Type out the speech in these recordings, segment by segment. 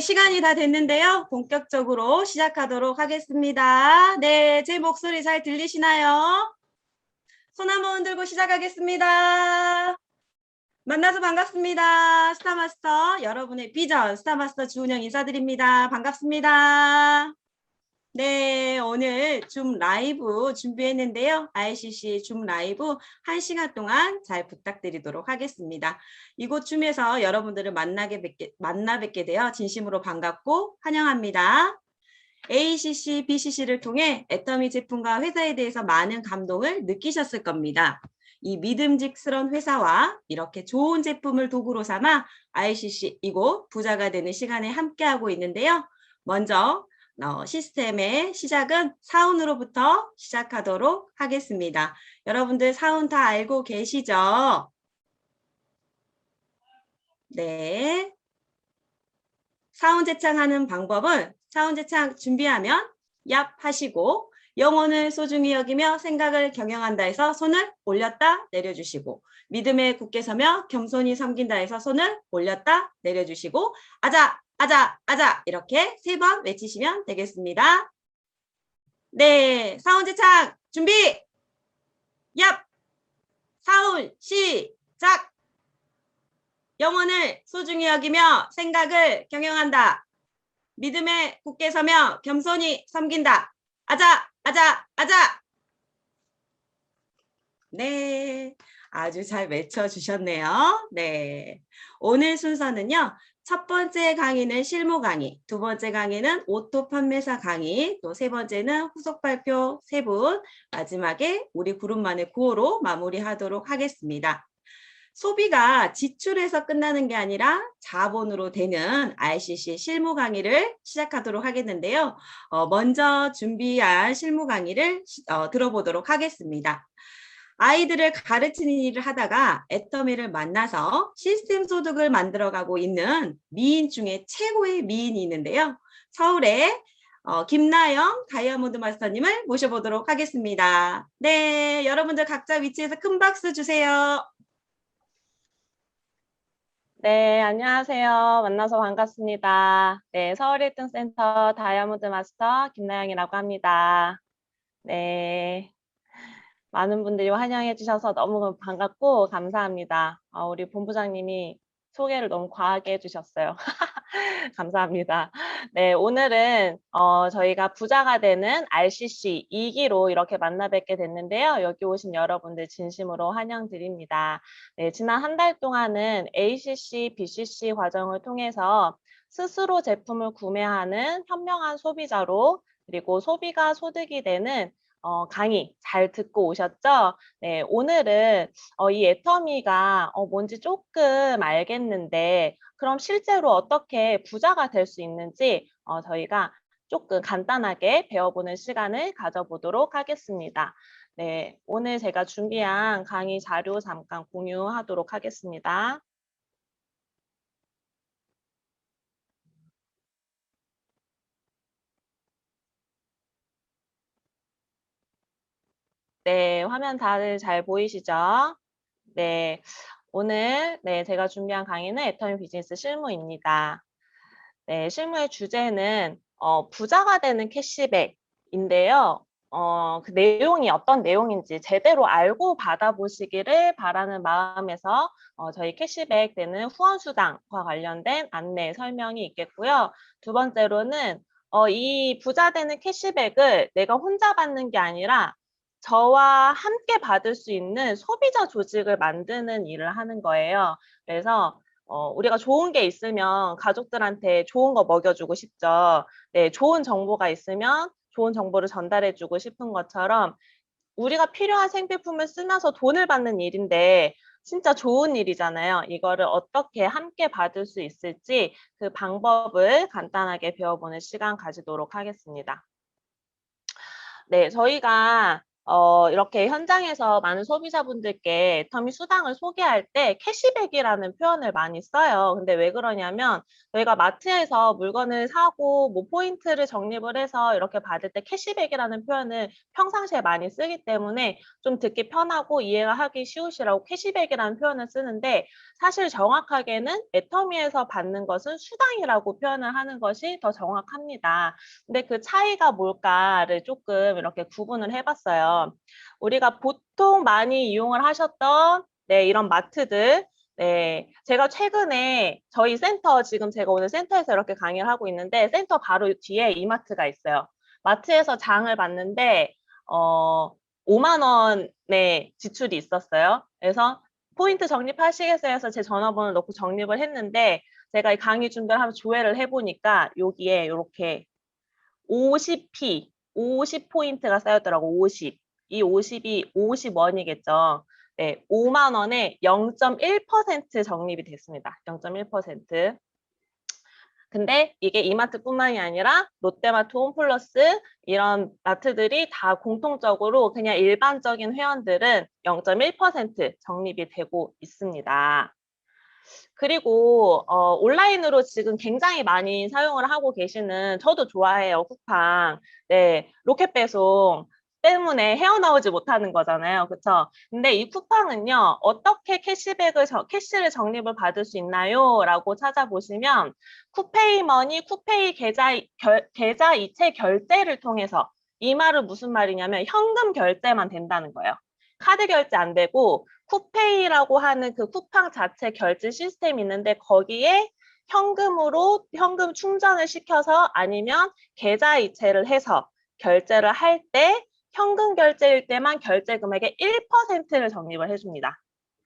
시간이 다 됐는데요. 본격적으로 시작하도록 하겠습니다. 네, 제 목소리 잘 들리시나요? 손 한번 들고 시작하겠습니다. 만나서 반갑습니다. 스타마스터, 여러분의 비전, 스타마스터 주은영 인사드립니다. 반갑습니다. 네, 오늘 줌 라이브 준비했는데요. ICC 줌 라이브 1시간 동안 잘 부탁드리도록 하겠습니다. 이곳 줌에서 여러분들을 만나 뵙게 되어 진심으로 반갑고 환영합니다. ACC, BCC를 통해 애터미 제품과 회사에 대해서 많은 감동을 느끼셨을 겁니다. 이 믿음직스러운 회사와 이렇게 좋은 제품을 도구로 삼아 ICC 이곳 부자가 되는 시간에 함께하고 있는데요. 먼저 시스템의 시작은 사운으로부터 시작하도록 하겠습니다. 여러분들 사운 다 알고 계시죠? 네. 사운 제창하는 방법은 사운 제창 준비하면 얍 하시고 영혼을 소중히 여기며 생각을 경영한다 해서 손을 올렸다 내려주시고 믿음에 굳게 서며 겸손히 섬긴다 해서 손을 올렸다 내려주시고 아자 아자 아자 이렇게 3번 외치시면 되겠습니다. 네, 사운 제창 준비! 얍! 사운 시작! 영혼을 소중히 여기며 생각을 경영한다. 믿음에 굳게 서며 겸손히 섬긴다. 아자, 아자, 아자. 네, 아주 잘 외쳐주셨네요. 네, 오늘 순서는요. 첫 번째 강의는 실무 강의, 두 번째 강의는 오토 판매사 강의, 또 세 번째는 후속 발표 3분, 마지막에 우리 그룹만의 구호로 마무리하도록 하겠습니다. 소비가 지출에서 끝나는 게 아니라 자본으로 되는 ICC 실무 강의를 시작하도록 하겠는데요. 먼저 준비한 실무 강의를 들어보도록 하겠습니다. 아이들을 가르치는 일을 하다가 애터미를 만나서 시스템 소득을 만들어가고 있는 미인 중에 최고의 미인이 있는데요. 서울의 김나영 다이아몬드 마스터님을 모셔보도록 하겠습니다. 네, 여러분들 각자 위치에서 큰 박수 주세요. 네, 안녕하세요. 만나서 반갑습니다. 네, 서울 1등 센터 다이아몬드 마스터 김나영이라고 합니다. 네, 많은 분들이 환영해 주셔서 너무 반갑고 감사합니다. 우리 본부장님이 소개를 너무 과하게 해주셨어요. 감사합니다. 네, 오늘은 저희가 부자가 되는 RCC 2기로 이렇게 만나 뵙게 됐는데요. 여기 오신 여러분들 진심으로 환영드립니다. 네, 지난 한 달 동안은 ACC, BCC 과정을 통해서 스스로 제품을 구매하는 현명한 소비자로 그리고 소비가 소득이 되는 강의 잘 듣고 오셨죠? 네, 오늘은 이 애터미가 뭔지 조금 알겠는데 그럼 실제로 어떻게 부자가 될 수 있는지 저희가 조금 간단하게 배워보는 시간을 가져보도록 하겠습니다. 네, 오늘 제가 준비한 강의 자료 잠깐 공유하도록 하겠습니다. 네, 화면 다들 잘 보이시죠? 네, 오늘 제가 준비한 강의는 애터미 비즈니스 실무입니다. 네, 실무의 주제는 부자가 되는 캐시백인데요. 그 내용이 어떤 내용인지 제대로 알고 받아보시기를 바라는 마음에서 저희 캐시백 되는 후원수당과 관련된 안내 설명이 있겠고요. 두 번째로는 이 부자 되는 캐시백을 내가 혼자 받는 게 아니라 저와 함께 받을 수 있는 소비자 조직을 만드는 일을 하는 거예요. 그래서 우리가 좋은 게 있으면 가족들한테 좋은 거 먹여주고 싶죠. 네, 좋은 정보가 있으면 좋은 정보를 전달해주고 싶은 것처럼 우리가 필요한 생필품을 쓰면서 돈을 받는 일인데 진짜 좋은 일이잖아요. 이거를 어떻게 함께 받을 수 있을지 그 방법을 간단하게 배워보는 시간 가지도록 하겠습니다. 네, 저희가 이렇게 현장에서 많은 소비자분들께 애터미 수당을 소개할 때 캐시백이라는 표현을 많이 써요. 근데 왜 그러냐면 저희가 마트에서 물건을 사고 뭐 포인트를 적립을 해서 이렇게 받을 때 캐시백이라는 표현을 평상시에 많이 쓰기 때문에 좀 듣기 편하고 이해가 하기 쉬우시라고 캐시백이라는 표현을 쓰는데 사실 정확하게는 애터미에서 받는 것은 수당이라고 표현을 하는 것이 더 정확합니다. 근데 그 차이가 뭘까를 조금 이렇게 구분을 해봤어요. 우리가 보통 많이 이용을 하셨던 이런 마트들, 제가 최근에 저희 센터, 지금 제가 오늘 센터에서 이렇게 강의를 하고 있는데 센터 바로 뒤에 이마트가 있어요. 마트에서 장을 봤는데 5만 원의 지출이 있었어요. 그래서 포인트 적립하시겠어요 해서 제 전화번호를 넣고 적립을 했는데 제가 이 강의 준비를 하면서 조회를 해보니까 여기에 이렇게 50p, 50포인트가 쌓였더라고, 50. 이 50이 50원이겠죠. 네, 5만 원에 0.1% 적립이 됐습니다. 0.1%. 근데 이게 이마트뿐만이 아니라 롯데마트, 홈플러스 이런 마트들이 다 공통적으로 그냥 일반적인 회원들은 0.1% 적립이 되고 있습니다. 그리고 온라인으로 지금 굉장히 많이 사용을 하고 계시는 저도 좋아해요, 쿠팡. 네, 로켓 배송 때문에 헤어나오지 못하는 거잖아요. 그렇죠? 근데 이 쿠팡은요. 어떻게 캐시를 적립을 받을 수 있나요? 라고 찾아보시면 쿠페이머니, 쿠페이 계좌 이체 결제를 통해서 이 말은 무슨 말이냐면 현금 결제만 된다는 거예요. 카드 결제 안 되고 쿠페이라고 하는 그 쿠팡 자체 결제 시스템이 있는데 거기에 현금 충전을 시켜서 아니면 계좌 이체를 해서 결제를 할 때 현금 결제일 때만 결제 금액의 1%를 적립을 해줍니다.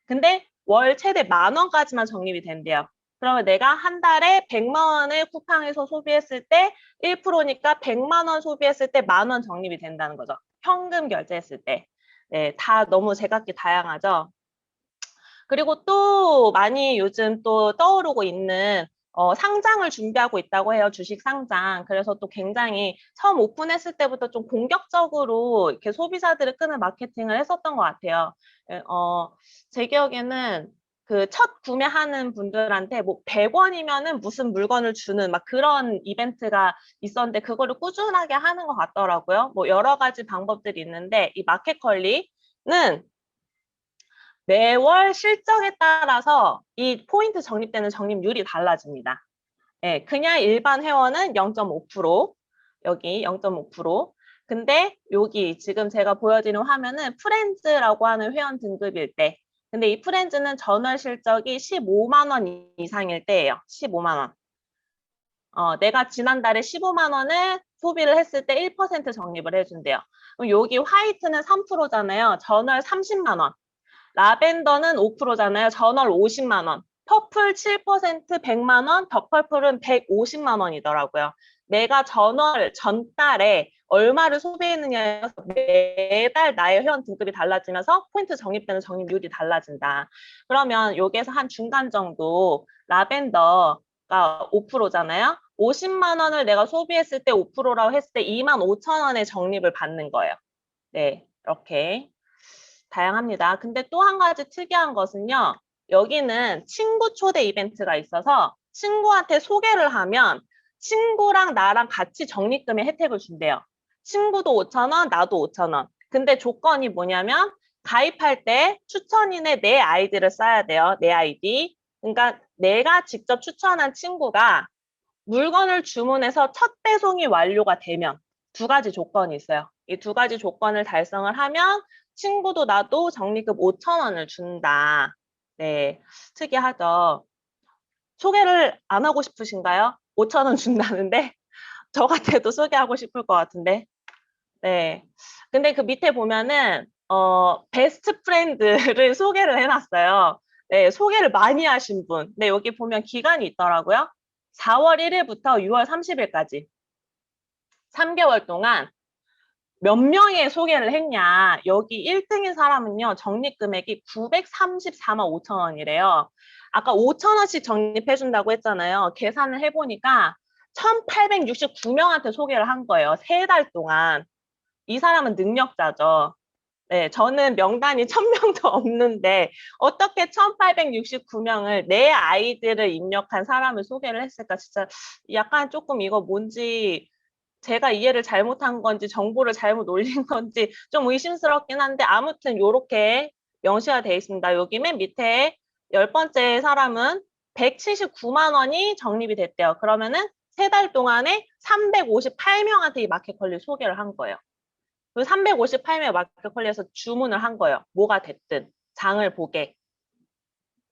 근데 월 최대 10,000원까지만 적립이 된대요. 그러면 내가 한 달에 100만 원을 쿠팡에서 소비했을 때 1%니까 100만 원 소비했을 때 10,000원 적립이 된다는 거죠. 현금 결제했을 때. 네, 다 너무 제각기 다양하죠. 그리고 또 많이 요즘 또 떠오르고 있는 상장을 준비하고 있다고 해요. 주식 상장. 그래서 또 굉장히 처음 오픈했을 때부터 좀 공격적으로 이렇게 소비자들을 끄는 마케팅을 했었던 것 같아요. 제 기억에는 그 첫 구매하는 분들한테 뭐 100원이면은 무슨 물건을 주는 막 그런 이벤트가 있었는데 그거를 꾸준하게 하는 것 같더라고요. 뭐 여러 가지 방법들이 있는데 이 마켓컬리는 매월 실적에 따라서 이 포인트 적립되는 적립률이 달라집니다. 예, 그냥 일반 회원은 0.5%, 여기 0.5%. 근데 여기 지금 제가 보여드리는 화면은 프렌즈라고 하는 회원 등급일 때. 근데 이 프렌즈는 전월 실적이 15만 원 이상일 때예요. 15만 원. 내가 지난달에 15만 원을 소비를 했을 때 1% 적립을 해준대요. 그럼 여기 화이트는 3%잖아요. 전월 30만 원. 라벤더는 5%잖아요. 전월 50만 원. 퍼플 7% 100만 원, 덕퍼플은 150만 원이더라고요. 내가 전달에 얼마를 소비했느냐에 따라서 매달 나의 회원 등급이 달라지면서 포인트 적립되는 적립률이 달라진다. 그러면 여기에서 한 중간 정도 라벤더가 5%잖아요. 50만 원을 내가 소비했을 때 5%라고 했을 때 2만 5천 원의 적립을 받는 거예요. 네, 이렇게. 다양합니다. 근데 또 한 가지 특이한 것은요. 여기는 친구 초대 이벤트가 있어서 친구한테 소개를 하면 친구랑 나랑 같이 적립금의 혜택을 준대요. 친구도 5,000원, 나도 5,000원. 근데 조건이 뭐냐면 가입할 때 추천인의 내 아이디를 써야 돼요. 내 아이디. 그러니까 내가 직접 추천한 친구가 물건을 주문해서 첫 배송이 완료가 되면 두 가지 조건이 있어요. 이 두 가지 조건을 달성을 하면 친구도 나도 적립금 5,000원을 준다. 네, 특이하죠. 소개를 안 하고 싶으신가요? 5,000원 준다는데 저 같아도 소개하고 싶을 것 같은데. 네. 근데 그 밑에 보면은 베스트 프렌드를 소개를 해놨어요. 네, 소개를 많이 하신 분. 네, 여기 보면 기간이 있더라고요. 4월 1일부터 6월 30일까지 3개월 동안 몇 명의 소개를 했냐. 여기 1등인 사람은요. 적립금액이 934만 5천 원이래요. 아까 5천 원씩 적립해준다고 했잖아요. 계산을 해보니까 1,869명한테 소개를 한 거예요. 3달 동안. 이 사람은 능력자죠. 네, 저는 명단이 1000명도 없는데 어떻게 1869명을 내 아이디를 입력한 사람을 소개를 했을까? 진짜 약간 조금 이거 뭔지 제가 이해를 잘못한 건지 정보를 잘못 올린 건지 좀 의심스럽긴 한데 아무튼 이렇게 명시가 되어 있습니다. 여기 맨 밑에 10번째 사람은 179만 원이 적립이 됐대요. 그러면은 3달 동안에 358명한테 이 마켓컬리 소개를 한 거예요. 그 358명 마켓컬리에서 주문을 한 거예요. 뭐가 됐든 장을 보게.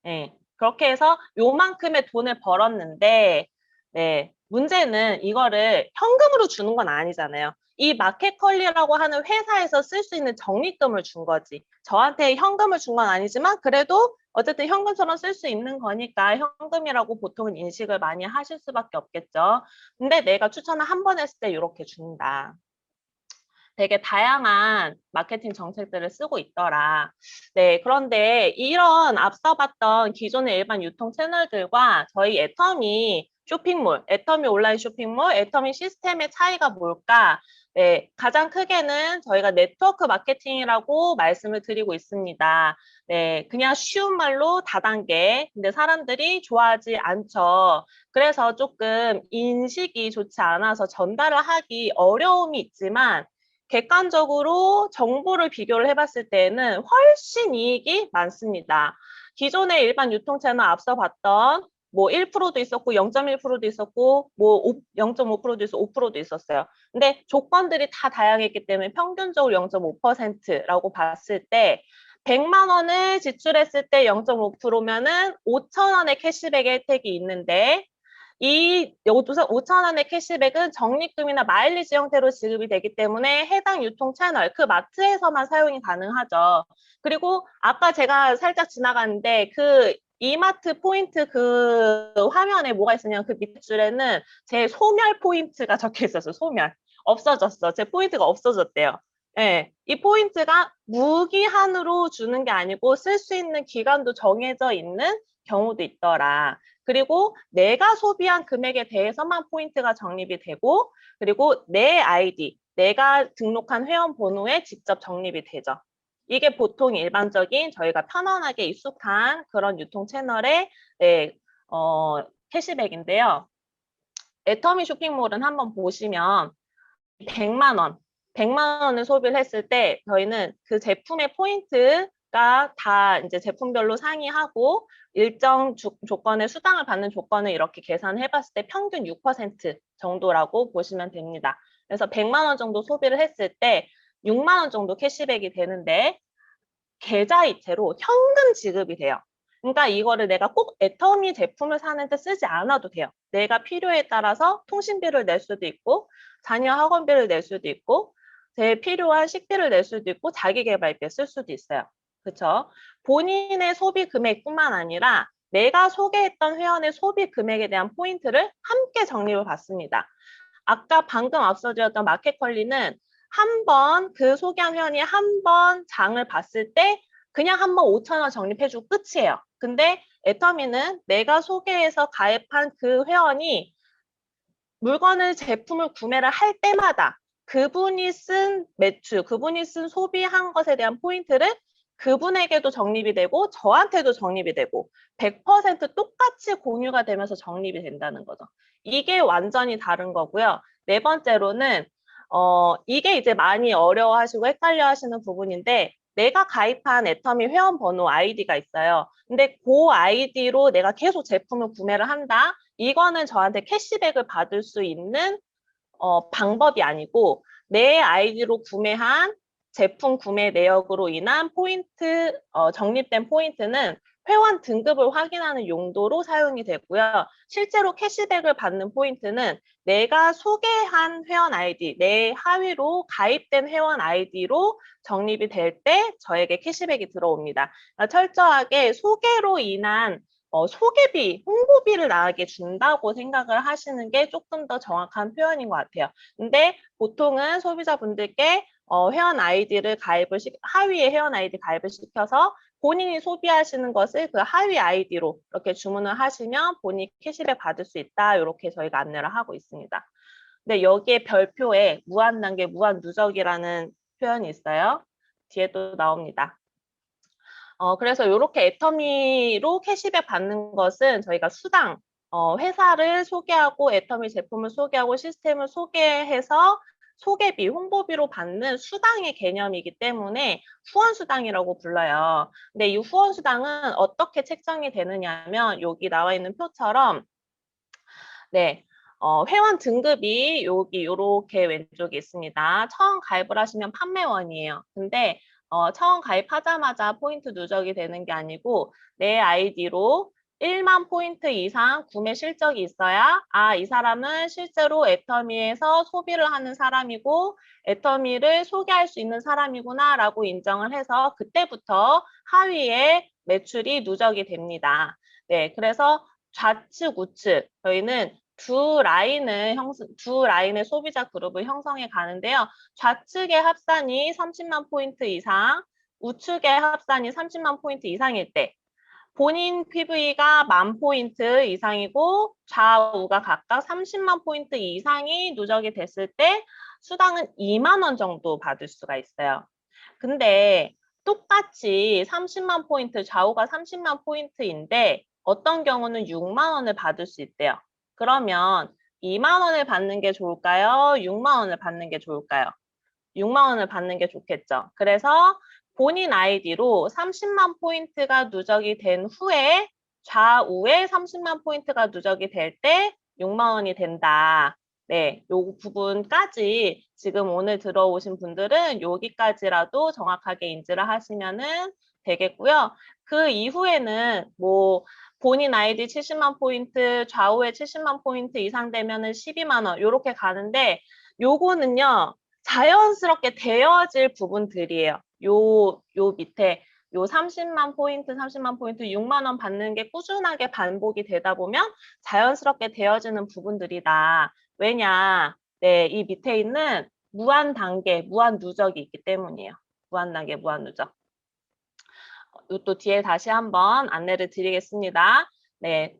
예. 그렇게 해서 요만큼의 돈을 벌었는데 네, 문제는 이거를 현금으로 주는 건 아니잖아요. 이 마켓컬리라고 하는 회사에서 쓸 수 있는 적립금을 준 거지. 저한테 현금을 준 건 아니지만 그래도 어쨌든 현금처럼 쓸 수 있는 거니까 현금이라고 보통은 인식을 많이 하실 수밖에 없겠죠. 근데 내가 추천을 한 번 했을 때 이렇게 준다. 되게 다양한 마케팅 정책들을 쓰고 있더라. 네, 그런데 이런 앞서 봤던 기존의 일반 유통 채널들과 저희 애터미 쇼핑몰, 애터미 온라인 쇼핑몰, 애터미 시스템의 차이가 뭘까? 네, 가장 크게는 저희가 네트워크 마케팅이라고 말씀을 드리고 있습니다. 네, 그냥 쉬운 말로 다단계. 근데 사람들이 좋아하지 않죠. 그래서 조금 인식이 좋지 않아서 전달을 하기 어려움이 있지만 객관적으로 정보를 비교를 해봤을 때는 훨씬 이익이 많습니다. 기존의 일반 유통 채널 앞서 봤던 뭐 1%도 있었고 0.1%도 있었고 뭐 0.5%도 있었고 5%도 있었어요. 근데 조건들이 다 다양했기 때문에 평균적으로 0.5%라고 봤을 때 100만 원을 지출했을 때 0.5%면은 5천 원의 캐시백 혜택이 있는데 이 5천 원의 캐시백은 적립금이나 마일리지 형태로 지급이 되기 때문에 해당 유통 채널, 그 마트에서만 사용이 가능하죠. 그리고 아까 제가 살짝 지나갔는데 그 이마트 포인트 그 화면에 뭐가 있었냐면 그 밑줄에는 제 소멸 포인트가 적혀 있었어요. 소멸. 없어졌어. 제 포인트가 없어졌대요. 네, 이 포인트가 무기한으로 주는 게 아니고 쓸 수 있는 기간도 정해져 있는 경우도 있더라. 그리고 내가 소비한 금액에 대해서만 포인트가 적립이 되고 그리고 내 아이디, 내가 등록한 회원 번호에 직접 적립이 되죠. 이게 보통 일반적인 저희가 편안하게 익숙한 그런 유통 채널의 네, 캐시백인데요. 애터미 쇼핑몰은 한번 보시면 100만 원, 100만 원을 소비를 했을 때 저희는 그 제품의 포인트가 다 이제 제품별로 상이하고 일정 조건의 수당을 받는 조건을 이렇게 계산해 봤을 때 평균 6% 정도라고 보시면 됩니다. 그래서 100만 원 정도 소비를 했을 때 6만 원 정도 캐시백이 되는데 계좌이체로 현금 지급이 돼요. 그러니까 이거를 내가 꼭 애터미 제품을 사는데 쓰지 않아도 돼요. 내가 필요에 따라서 통신비를 낼 수도 있고 자녀 학원비를 낼 수도 있고 제 필요한 식비를 낼 수도 있고 자기계발비에 쓸 수도 있어요. 그렇죠? 본인의 소비 금액뿐만 아니라 내가 소개했던 회원의 소비 금액에 대한 포인트를 함께 적립을 받습니다. 아까 방금 앞서 드렸던 마켓컬리는 한 번 그 소개한 회원이 한 번 장을 봤을 때 그냥 한 번 5천 원 적립해주고 끝이에요. 근데 애터미는 내가 소개해서 가입한 그 회원이 물건을 제품을 구매를 할 때마다 그분이 쓴 매출, 그분이 쓴 소비한 것에 대한 포인트를 그분에게도 적립이 되고 저한테도 적립이 되고 100% 똑같이 공유가 되면서 적립이 된다는 거죠. 이게 완전히 다른 거고요. 네 번째로는 이게 이제 많이 어려워하시고 헷갈려 하시는 부분인데 내가 가입한 애터미 회원 번호 아이디가 있어요. 근데 그 아이디로 내가 계속 제품을 구매를 한다. 이거는 저한테 캐시백을 받을 수 있는 방법이 아니고 내 아이디로 구매한 제품 구매 내역으로 인한 포인트, 적립된 포인트는 회원 등급을 확인하는 용도로 사용이 되고요. 실제로 캐시백을 받는 포인트는 내가 소개한 회원 아이디, 내 하위로 가입된 회원 아이디로 적립이 될 때 저에게 캐시백이 들어옵니다. 그러니까 철저하게 소개로 인한 소개비, 홍보비를 나에게 준다고 생각을 하시는 게 조금 더 정확한 표현인 것 같아요. 근데 보통은 소비자분들께 회원 아이디를 하위에 회원 아이디 가입을 시켜서 본인이 소비하시는 것을 그 하위 아이디로 이렇게 주문을 하시면 본인이 캐시백 받을 수 있다. 이렇게 저희가 안내를 하고 있습니다. 근데 여기에 별표에 무한 단계, 무한 누적이라는 표현이 있어요. 뒤에 또 나옵니다. 그래서 이렇게 애터미로 캐시백 받는 것은 저희가 수당, 회사를 소개하고 애터미 제품을 소개하고 시스템을 소개해서 소개비, 홍보비로 받는 수당의 개념이기 때문에 후원수당이라고 불러요. 근데 이 후원수당은 어떻게 책정이 되느냐면 여기 나와 있는 표처럼 네, 회원 등급이 여기 요렇게 왼쪽에 있습니다. 처음 가입을 하시면 판매원이에요. 근데 처음 가입하자마자 포인트 누적이 되는 게 아니고 내 아이디로 1만 포인트 이상 구매 실적이 있어야 이 사람은 실제로 애터미에서 소비를 하는 사람이고 애터미를 소개할 수 있는 사람이구나 라고 인정을 해서 그때부터 하위에 매출이 누적이 됩니다. 네, 그래서 좌측, 우측 저희는 두 라인의 소비자 그룹을 형성해 가는데요. 좌측의 합산이 30만 포인트 이상, 우측의 합산이 30만 포인트 이상일 때 본인 PV가 10,000 포인트 이상이고 좌우가 각각 30만 포인트 이상이 누적이 됐을 때 수당은 2만 원 정도 받을 수가 있어요. 근데 똑같이 30만 포인트, 좌우가 30만 포인트인데 어떤 경우는 6만 원을 받을 수 있대요. 그러면 2만 원을 받는 게 좋을까요? 6만 원을 받는 게 좋을까요? 6만 원을 받는 게 좋겠죠. 그래서 본인 아이디로 30만 포인트가 누적이 된 후에 좌우에 30만 포인트가 누적이 될 때 6만 원이 된다. 네, 요 부분까지 지금 오늘 들어오신 분들은 여기까지라도 정확하게 인지를 하시면은 되겠고요. 그 이후에는 뭐 본인 아이디 70만 포인트, 좌우에 70만 포인트 이상 되면은 12만 원 이렇게 가는데 요거는요. 자연스럽게 되어질 부분들이에요. 요 밑에 요 30만 포인트, 30만 포인트, 6만 원 받는 게 꾸준하게 반복이 되다 보면 자연스럽게 되어지는 부분들이다. 왜냐? 네, 이 밑에 있는 무한 단계, 무한 누적이 있기 때문이에요. 무한 단계, 무한 누적. 또 뒤에 다시 한번 안내를 드리겠습니다. 네,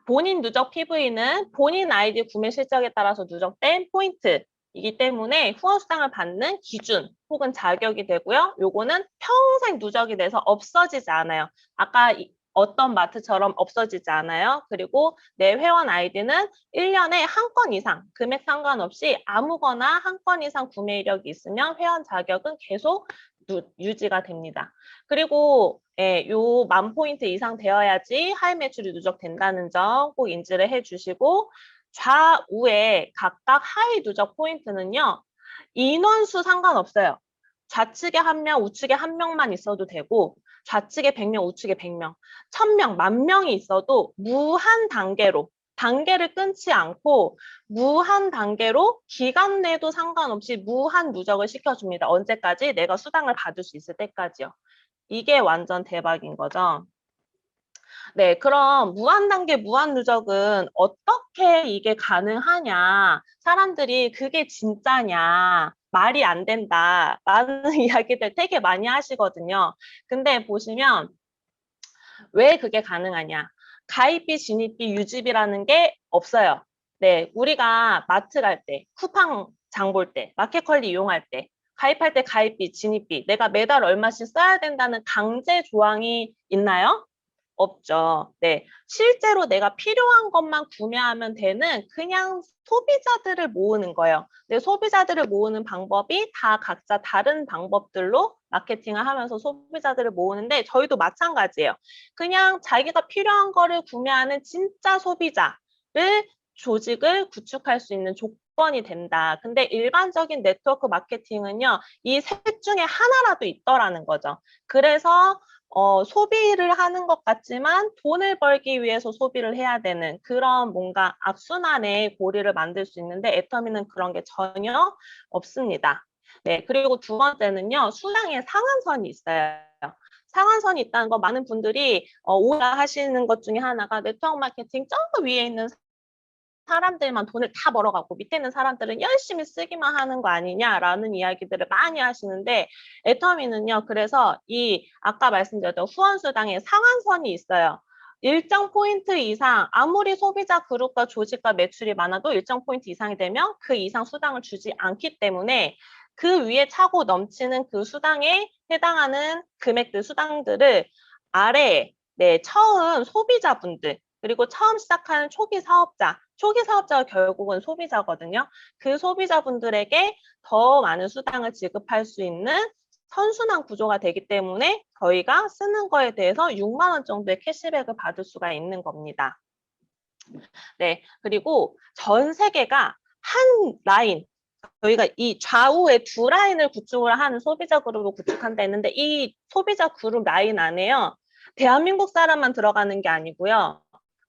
본인 누적 PV는 본인 아이디 구매 실적에 따라서 누적된 포인트이기 때문에 후원 수당을 받는 기준 혹은 자격이 되고요. 요거는 평생 누적이 돼서 없어지지 않아요. 아까 어떤 마트처럼 없어지지 않아요. 그리고 내 회원 아이디는 1년에 한 건 이상, 금액 상관없이 아무거나 한 건 이상 구매 이력이 있으면 회원 자격은 계속 유지가 됩니다. 그리고 요 10,000 포인트 이상 되어야지 하위 매출이 누적된다는 점 꼭 인지를 해주시고 좌우에 각각 하위 누적 포인트는요. 인원수 상관없어요. 좌측에 1명, 우측에 1명만 있어도 되고 좌측에 100명, 우측에 100명, 1,000명, 10,000명이 있어도 무한 단계로 단계를 끊지 않고 무한 단계로 기간 내도 상관없이 무한 누적을 시켜줍니다. 언제까지? 내가 수당을 받을 수 있을 때까지요. 이게 완전 대박인 거죠. 네, 그럼 무한 단계 무한 누적은 어떻게 이게 가능하냐? 사람들이 그게 진짜냐? 말이 안 된다. 라는 이야기들 되게 많이 하시거든요. 근데 보시면 왜 그게 가능하냐? 가입비, 진입비, 유지비라는 게 없어요. 네, 우리가 마트 갈 때, 쿠팡 장 볼 때, 마켓컬리 이용할 때, 가입할 때 가입비, 진입비, 내가 매달 얼마씩 써야 된다는 강제 조항이 있나요? 없죠. 네. 실제로 내가 필요한 것만 구매하면 되는 그냥 소비자들을 모으는 거예요. 근데 소비자들을 모으는 방법이 다 각자 다른 방법들로 마케팅을 하면서 소비자들을 모으는데 저희도 마찬가지예요. 그냥 자기가 필요한 거를 구매하는 진짜 소비자를 조직을 구축할 수 있는 조건이 된다. 근데 일반적인 네트워크 마케팅은요. 이 셋 중에 하나라도 있더라는 거죠. 그래서 소비를 하는 것 같지만 돈을 벌기 위해서 소비를 해야 되는 그런 뭔가 악순환의 고리를 만들 수 있는데 애터미는 그런 게 전혀 없습니다. 네, 그리고 두 번째는요. 수량의 상한선이 있어요. 상한선이 있다는 거 많은 분들이 오해하시는 것 중에 하나가 네트워크 마케팅 저 위에 있는 사람들만 돈을 다 벌어가고 밑에 있는 사람들은 열심히 쓰기만 하는 거 아니냐라는 이야기들을 많이 하시는데 애터미는요. 그래서 이 아까 말씀드렸던 후원수당의 상한선이 있어요. 일정 포인트 이상, 아무리 소비자 그룹과 조직과 매출이 많아도 일정 포인트 이상이 되면 그 이상 수당을 주지 않기 때문에 그 위에 차고 넘치는 그 수당에 해당하는 금액들, 수당들을 아래에 처음 소비자분들, 그리고 처음 시작하는 초기 사업자가 결국은 소비자거든요. 그 소비자분들에게 더 많은 수당을 지급할 수 있는 선순환 구조가 되기 때문에 저희가 쓰는 거에 대해서 6만 원 정도의 캐시백을 받을 수가 있는 겁니다. 네, 그리고 전 세계가 한 라인, 저희가 이 좌우에 두 라인을 구축을 하는 소비자 그룹을 구축한다 했는데 이 소비자 그룹 라인 안에요. 대한민국 사람만 들어가는 게 아니고요.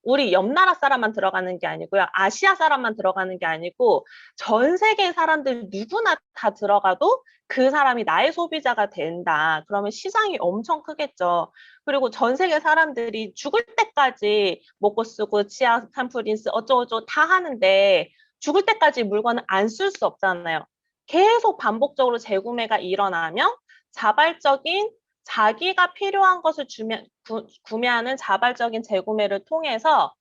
우리 옆 나라 사람만 들어가는 게 아니고요. 아시아 사람만 들어가는 게 아니고 전 세계 사람들 누구나 다 들어가도 그 사람이 나의 소비자가 된다. 그러면 시장이 엄청 크겠죠. 그리고 전 세계 사람들이 죽을 때까지 먹고 쓰고 치아, 샴푸린스 어쩌고저쩌고 다 하는데 죽을 때까지 물건을 안 쓸 수 없잖아요. 계속 반복적으로 재구매가 일어나면 자발적인 자기가 필요한 것을 구매하는 자발적인 재구매를 통해서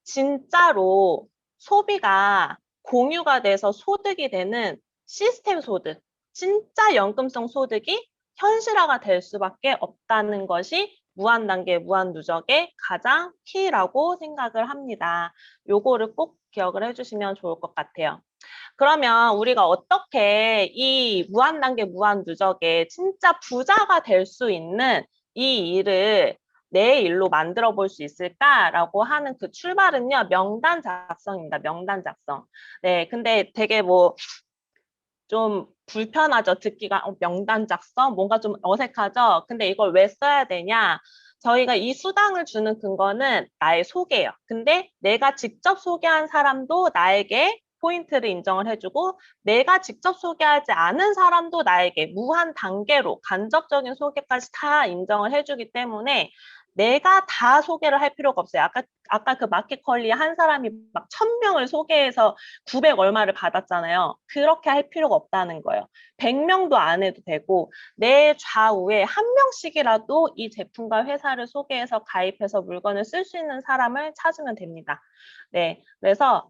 진짜로 소비가 공유가 돼서 소득이 되는 시스템 소득, 진짜 연금성 소득이 현실화가 될 수밖에 없다는 것이 무한단계, 무한누적의 가장 키라고 생각을 합니다. 요거를 꼭 기억을 해주시면 좋을 것 같아요. 그러면 우리가 어떻게 이 무한단계, 무한누적의 진짜 부자가 될 수 있는 이 일을 내 일로 만들어 볼 수 있을까라고 하는 그 출발은요, 명단 작성입니다. 명단 작성. 네, 근데 되게 뭐 좀 불편하죠. 듣기가 명단 작성? 뭔가 좀 어색하죠. 근데 이걸 왜 써야 되냐? 저희가 이 수당을 주는 근거는 나의 소개예요. 근데 내가 직접 소개한 사람도 나에게 포인트를 인정을 해주고 내가 직접 소개하지 않은 사람도 나에게 무한 단계로 간접적인 소개까지 다 인정을 해주기 때문에 내가 다 소개를 할 필요가 없어요. 아까 그 마켓컬리 한 사람이 막 1000명을 소개해서 900 얼마를 받았잖아요. 그렇게 할 필요가 없다는 거예요. 100명도 안 해도 되고 내 좌우에 한 명씩이라도 이 제품과 회사를 소개해서 가입해서 물건을 쓸 수 있는 사람을 찾으면 됩니다. 네, 그래서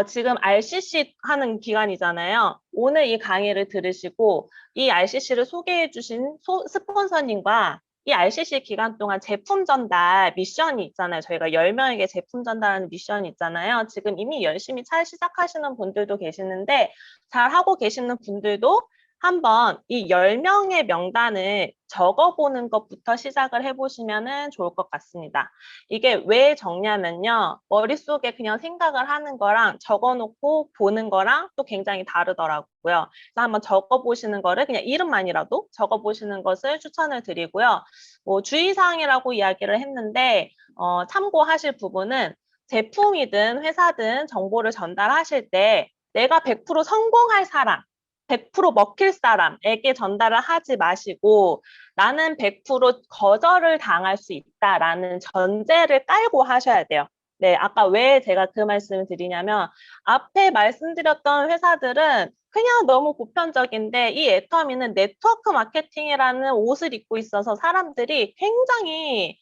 지금 RCC 하는 기간이잖아요. 오늘 이 강의를 들으시고 이 RCC를 소개해 주신 스폰서님과 이 RCC 기간 동안 제품 전달 미션이 있잖아요. 저희가 10명에게 제품 전달하는 미션이 있잖아요. 지금 이미 열심히 잘 시작하시는 분들도 계시는데 잘 하고 계시는 분들도 한번 이 10명의 명단을 적어보는 것부터 시작을 해보시면 좋을 것 같습니다. 이게 왜 적냐면요. 머릿속에 그냥 생각을 하는 거랑 적어놓고 보는 거랑 또 굉장히 다르더라고요. 그래서 한번 적어보시는 거를 그냥 이름만이라도 적어보시는 것을 추천을 드리고요. 뭐 주의사항이라고 이야기를 했는데 참고하실 부분은 제품이든 회사든 정보를 전달하실 때 내가 100% 성공할 사람, 100% 먹힐 사람에게 전달을 하지 마시고 나는 100% 거절을 당할 수 있다라는 전제를 깔고 하셔야 돼요. 네, 아까 왜 제가 그 말씀을 드리냐면 앞에 말씀드렸던 회사들은 그냥 너무 보편적인데 이 애터미는 네트워크 마케팅이라는 옷을 입고 있어서 사람들이 굉장히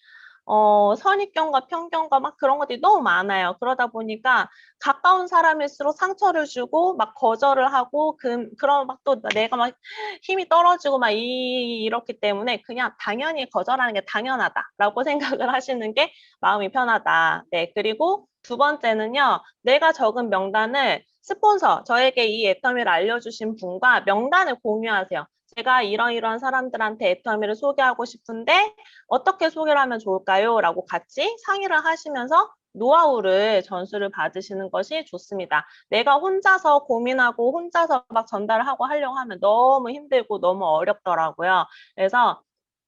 선입견과 편견과 막 그런 것들이 너무 많아요. 그러다 보니까 가까운 사람일수록 상처를 주고 막 거절을 하고 그런 막 또 내가 막 힘이 떨어지고 막 이렇기 때문에 그냥 당연히 거절하는 게 당연하다라고 생각을 하시는 게 마음이 편하다. 네, 그리고 두 번째는요. 내가 적은 명단을 스폰서, 저에게 이 애터미를 알려주신 분과 명단을 공유하세요. 제가 이러이러한 사람들한테 애터미를 소개하고 싶은데 어떻게 소개를 하면 좋을까요? 라고 같이 상의를 하시면서 노하우를 전수를 받으시는 것이 좋습니다. 내가 혼자서 고민하고 혼자서 막 전달을 하고 하려고 하면 너무 힘들고 너무 어렵더라고요. 그래서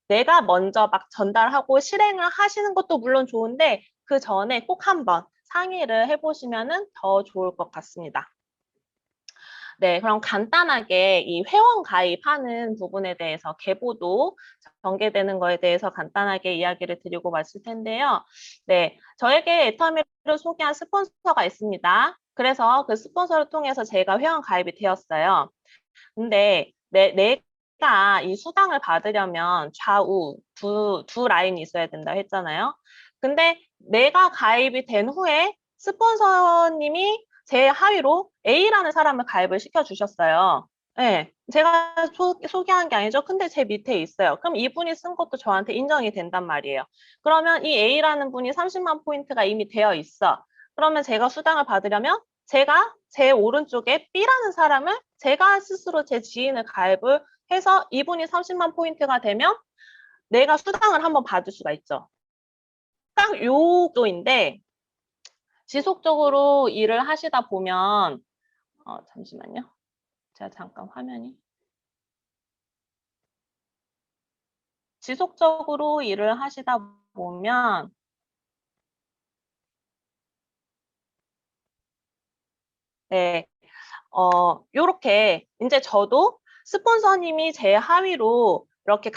내가 먼저 막 전달하고 실행을 하시는 것도 물론 좋은데 그 전에 꼭 한번 상의를 해보시면 더 좋을 것 같습니다. 네, 그럼 간단하게 이 회원 가입하는 부분에 대해서 계보도 전개되는 거에 대해서 간단하게 이야기를 드리고 말을 텐데요. 네, 저에게 애터미를 소개한 스폰서가 있습니다. 그래서 그 스폰서를 통해서 제가 회원 가입이 되었어요. 근데 내가 이 수당을 받으려면 좌우 두 라인이 있어야 된다 했잖아요. 근데 내가 가입이 된 후에 스폰서님이 제 하위로 A라는 사람을 가입을 시켜주셨어요. 네, 제가 소개한 게 아니죠. 근데 제 밑에 있어요. 그럼 이분이 쓴 것도 저한테 인정이 된단 말이에요. 그러면 이 A라는 분이 30만 포인트가 이미 되어 있어. 그러면 제가 수당을 받으려면 제가 제 오른쪽에 B라는 사람을 제가 스스로 제 지인을 가입을 해서 이분이 30만 포인트가 되면 내가 수당을 한번 받을 수가 있죠. 딱 요도인데 지속적으로 일을 하시다 보면 잠시만요. 제가 잠깐 화면이 지속적으로 일을 하시다 보면 네, 요렇게 이제 저도 스폰서님이 제 하위로 이렇게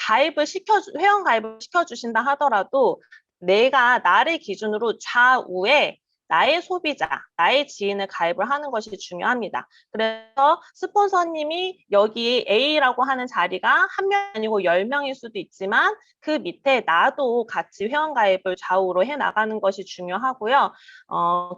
회원 가입을 시켜주신다 하더라도 내가 나를 기준으로 좌우에 나의 소비자, 나의 지인을 가입을 하는 것이 중요합니다. 그래서 스폰서님이 여기 A라고 하는 자리가 한 명 아니고 10명일 수도 있지만 그 밑에 나도 같이 회원 가입을 좌우로 해 나가는 것이 중요하고요.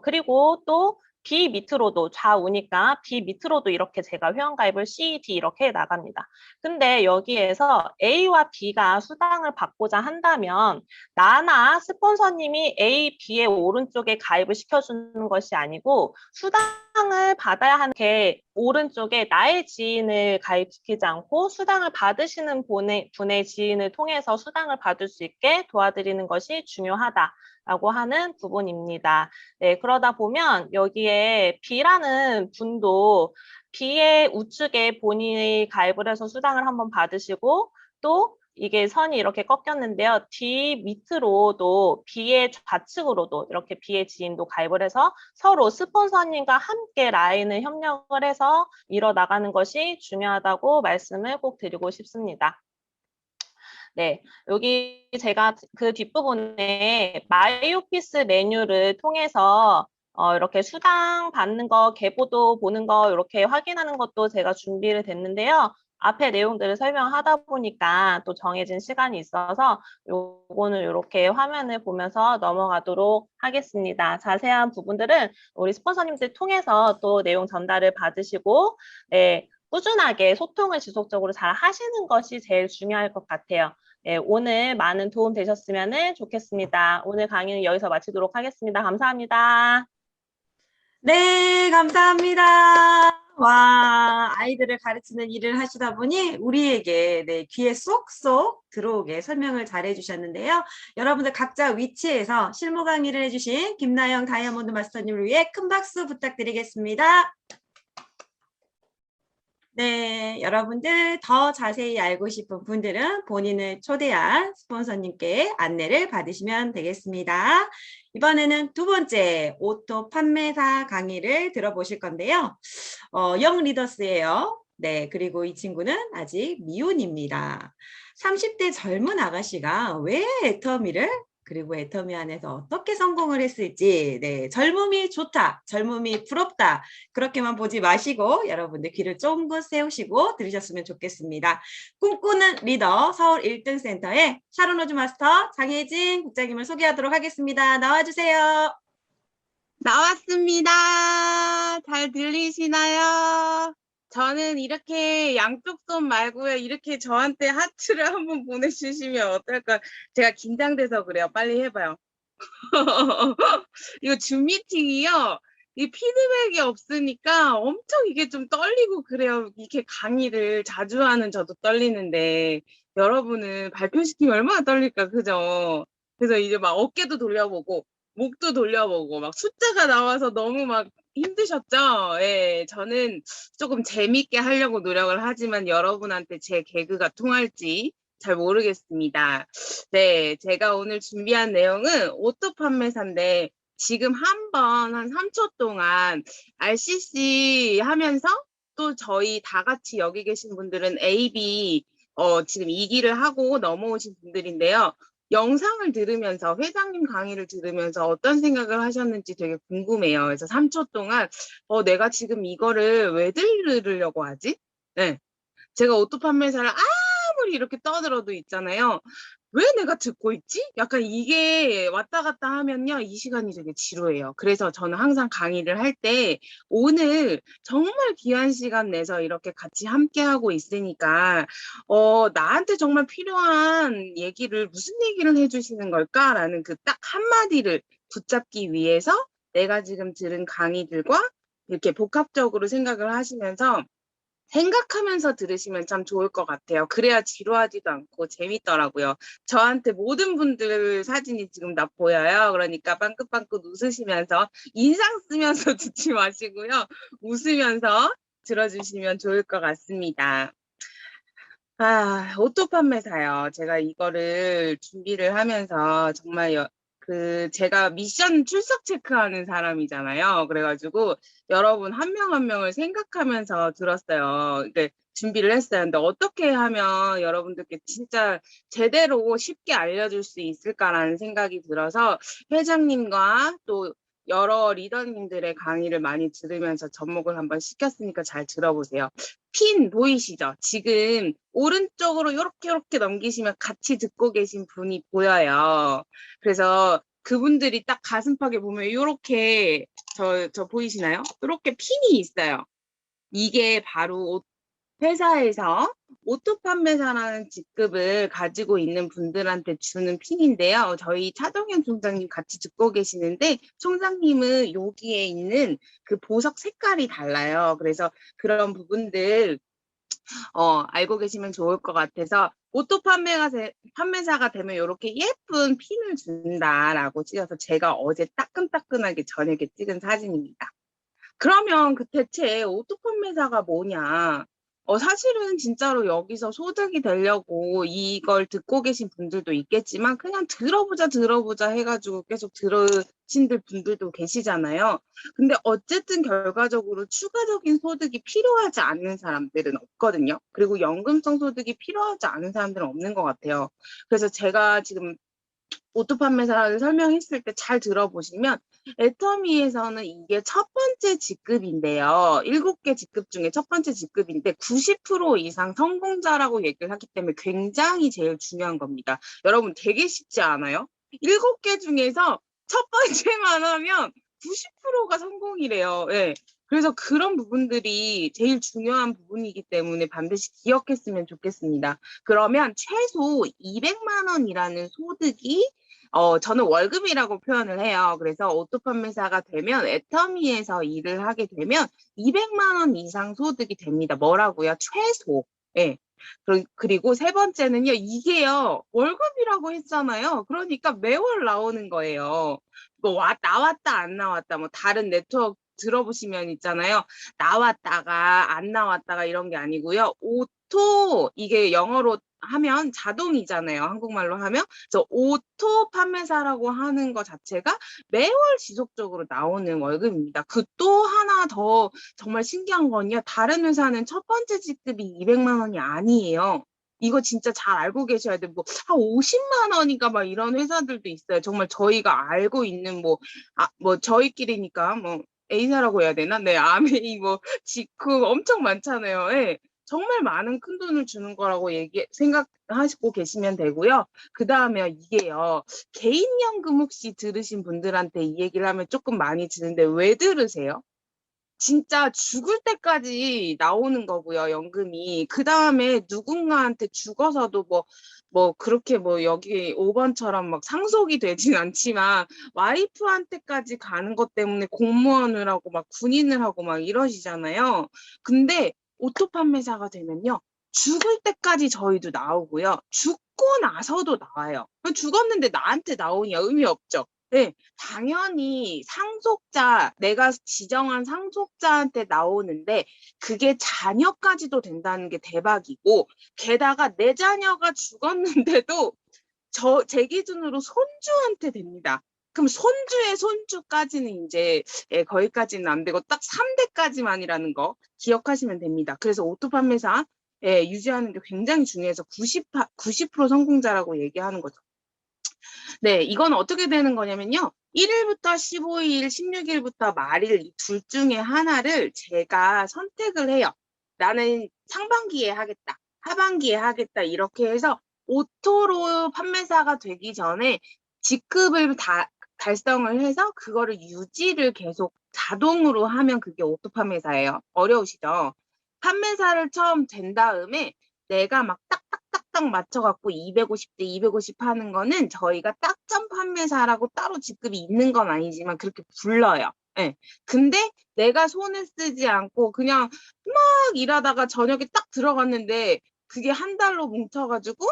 그리고 또 B 밑으로도 좌우니까 B 밑으로도 이렇게 제가 회원가입을 C, D 이렇게 나갑니다. 근데 여기에서 A와 B가 수당을 받고자 한다면 나나 스폰서님이 A, B의 오른쪽에 가입을 시켜주는 것이 아니고 수당을 받아야 하는 게 오른쪽에 나의 지인을 가입시키지 않고 수당을 받으시는 분의 지인을 통해서 수당을 받을 수 있게 도와드리는 것이 중요하다라고 하는 부분입니다. 네, 그러다 보면 여기에 B라는 분도 B의 우측에 본인이 가입을 해서 수당을 한번 받으시고 또 이게 선이 이렇게 꺾였는데요. D 밑으로도 B의 좌측으로도 이렇게 B의 지인도 가입을 해서 서로 스폰서님과 함께 라인을 협력을 해서 이뤄나가는 것이 중요하다고 말씀을 꼭 드리고 싶습니다. 네, 여기 제가 그 뒷부분에 마이오피스 메뉴를 통해서 이렇게 수당 받는 거, 계보도 보는 거 이렇게 확인하는 것도 제가 준비를 됐는데요. 앞에 내용들을 설명하다 보니까 또 정해진 시간이 있어서 요거는 이렇게 화면을 보면서 넘어가도록 하겠습니다. 자세한 부분들은 우리 스폰서님들 통해서 또 내용 전달을 받으시고 네, 꾸준하게 소통을 지속적으로 잘 하시는 것이 제일 중요할 것 같아요. 네, 오늘 많은 도움 되셨으면 좋겠습니다. 오늘 강의는 여기서 마치도록 하겠습니다. 감사합니다. 네, 감사합니다. 와, 아이들을 가르치는 일을 하시다 보니 우리에게 네, 귀에 쏙쏙 들어오게 설명을 잘 해주셨는데요. 여러분들 각자 위치에서 실무 강의를 해주신 김나영 다이아몬드 마스터님을 위해 큰 박수 부탁드리겠습니다. 네, 여러분들 더 자세히 알고 싶은 분들은 본인을 초대한 스폰서님께 안내를 받으시면 되겠습니다. 이번에는 두 번째 오토 판매사 강의를 들어보실 건데요. 영 리더스예요. 네, 그리고 이 친구는 아직 미혼입니다. 30대 젊은 아가씨가 왜 애터미를 그리고 애터미 안에서 어떻게 성공을 했을지 네, 젊음이 좋다, 젊음이 부럽다 그렇게만 보지 마시고 여러분들 귀를 쫑긋 세우시고 들으셨으면 좋겠습니다. 꿈꾸는 리더 서울 1등 센터의 샤론 로즈 마스터 장혜진 국장님을 소개하도록 하겠습니다. 나와주세요. 나왔습니다. 잘 들리시나요? 저는 이렇게 양쪽 손 말고요. 이렇게 저한테 하트를 한번 보내주시면 어떨까? 제가 긴장돼서 그래요. 빨리 해봐요. 이거 줌 미팅이요. 이 피드백이 없으니까 엄청 이게 좀 떨리고 그래요. 이렇게 강의를 자주 하는 저도 떨리는데 여러분은 발표시키면 얼마나 떨릴까, 그죠? 그래서 이제 막 어깨도 돌려보고 목도 돌려보고 막 숫자가 나와서 너무 막 힘드셨죠? 예, 저는 조금 재밌게 하려고 노력을 하지만 여러분한테 제 개그가 통할지 잘 모르겠습니다. 네, 제가 오늘 준비한 내용은 오토 판매사인데 지금 한 3초 동안 RCC 하면서 또 저희 다 같이 여기 계신 분들은 AB 지금 2기를 하고 넘어오신 분들인데요. 영상을 들으면서 회장님 강의를 들으면서 어떤 생각을 하셨는지 되게 궁금해요. 그래서 3초 동안 내가 지금 이거를 왜 들으려고 하지? 네. 제가 오토 판매사를 아무리 이렇게 떠들어도 있잖아요. 왜 내가 듣고 있지? 약간 이게 왔다 갔다 하면요, 이 시간이 되게 지루해요. 그래서 저는 항상 강의를 할 때 오늘 정말 귀한 시간 내서 이렇게 같이 함께하고 있으니까 나한테 정말 필요한 얘기를 무슨 얘기를 해주시는 걸까라는 그 딱 한마디를 붙잡기 위해서 내가 지금 들은 강의들과 이렇게 복합적으로 생각을 하시면서 생각하면서 들으시면 참 좋을 것 같아요. 그래야 지루하지도 않고 재밌더라고요. 저한테 모든 분들 사진이 지금 다 보여요. 그러니까 빵긋빵긋 웃으시면서 인상 쓰면서 듣지 마시고요. 웃으면서 들어주시면 좋을 것 같습니다. 오토 판매사요. 제가 이거를 준비를 하면서 정말 제가 미션 출석 체크하는 사람이잖아요. 그래가지고 여러분 한 명 한 명을 생각하면서 들었어요. 준비를 했어요. 근데 어떻게 하면 여러분들께 진짜 제대로 쉽게 알려줄 수 있을까라는 생각이 들어서 회장님과 또 여러 리더님들의 강의를 많이 들으면서 접목을 한번 시켰으니까 잘 들어보세요. 핀 보이시죠? 지금 오른쪽으로 이렇게 넘기시면 같이 듣고 계신 분이 보여요. 그래서 그분들이 딱 가슴팍에 보면 이렇게 저 보이시나요? 이렇게 핀이 있어요. 이게 바로 회사에서 오토 판매사라는 직급을 가지고 있는 분들한테 주는 핀인데요. 저희 차동현 총장님 같이 듣고 계시는데 총장님은 여기에 있는 그 보석 색깔이 달라요. 그래서 그런 부분들 알고 계시면 좋을 것 같아서 오토 판매사가 되면 이렇게 예쁜 핀을 준다라고 찍어서 제가 어제 따끈따끈하게 저녁에 찍은 사진입니다. 그러면 그 대체 오토 판매사가 뭐냐? 사실은 진짜로 여기서 소득이 되려고 이걸 듣고 계신 분들도 있겠지만 그냥 들어보자 해가지고 계속 들으신 분들도 계시잖아요. 근데 어쨌든 결과적으로 추가적인 소득이 필요하지 않는 사람들은 없거든요. 그리고 연금성 소득이 필요하지 않은 사람들은 없는 것 같아요. 그래서 제가 지금 오토 판매사를 설명했을 때 잘 들어보시면 애터미에서는 이게 첫 번째 직급인데요. 7개 직급 중에 첫 번째 직급인데 90% 이상 성공자라고 얘기를 하기 때문에 굉장히 제일 중요한 겁니다. 여러분 되게 쉽지 않아요? 7개 중에서 첫 번째만 하면 90%가 성공이래요. 예. 그래서 그런 부분들이 제일 중요한 부분이기 때문에 반드시 기억했으면 좋겠습니다. 그러면 최소 200만 원이라는 소득이 저는 월급이라고 표현을 해요. 그래서 오토 판매사가 되면 애터미에서 일을 하게 되면 200만 원 이상 소득이 됩니다. 뭐라고요? 최소. 예. 그리고 세 번째는요, 이게요, 월급이라고 했잖아요. 그러니까 매월 나오는 거예요. 나왔다, 안 나왔다, 뭐, 다른 네트워크 들어보시면 있잖아요. 나왔다가, 안 나왔다가 이런 게 아니고요. 이게 영어로 하면 자동이잖아요. 한국말로 하면. 그래서 오토 판매사라고 하는 것 자체가 매월 지속적으로 나오는 월급입니다. 그 또 하나 더 정말 신기한 건요. 다른 회사는 첫 번째 직급이 200만 원이 아니에요. 이거 진짜 잘 알고 계셔야 돼요. 한 50만 원인가 막 이런 회사들도 있어요. 정말 저희가 알고 있는 저희끼리니까 A사라고 해야 되나? 네, 아메이 직급 엄청 많잖아요. 예. 정말 많은 큰 돈을 주는 거라고 생각하시고 계시면 되고요. 그 다음에 이게요. 개인연금 혹시 들으신 분들한테 이 얘기를 하면 조금 많이 드는데 왜 들으세요? 진짜 죽을 때까지 나오는 거고요, 연금이. 그 다음에 누군가한테 죽어서도 그렇게 여기 5번처럼 막 상속이 되진 않지만 와이프한테까지 가는 것 때문에 공무원을 하고 막 군인을 하고 막 이러시잖아요. 근데 오토 판매사가 되면요. 죽을 때까지 저희도 나오고요. 죽고 나서도 나와요. 죽었는데 나한테 나오냐 의미 없죠. 네, 당연히 내가 지정한 상속자한테 나오는데 그게 자녀까지도 된다는 게 대박이고 게다가 내 자녀가 죽었는데도 제 기준으로 손주한테 됩니다. 그럼 손주의 손주까지는 이제 거기까지는 안 되고 딱 3대까지만이라는 거 기억하시면 됩니다. 그래서 오토 판매사 유지하는 게 굉장히 중요해서 90% 성공자라고 얘기하는 거죠. 네, 이건 어떻게 되는 거냐면요. 1일부터 15일, 16일부터 말일 이 둘 중에 하나를 제가 선택을 해요. 나는 상반기에 하겠다, 하반기에 하겠다 이렇게 해서 오토로 판매사가 되기 전에 직급을 달성을 해서 그거를 유지를 계속 자동으로 하면 그게 오토 판매사예요. 어려우시죠? 판매사를 처음 된 다음에 내가 막 딱딱딱딱 맞춰갖고 250대 250 하는 거는 저희가 딱점 판매사라고 따로 직급이 있는 건 아니지만 그렇게 불러요. 예. 근데 내가 손을 쓰지 않고 그냥 막 일하다가 저녁에 딱 들어갔는데 그게 한 달로 뭉쳐가지고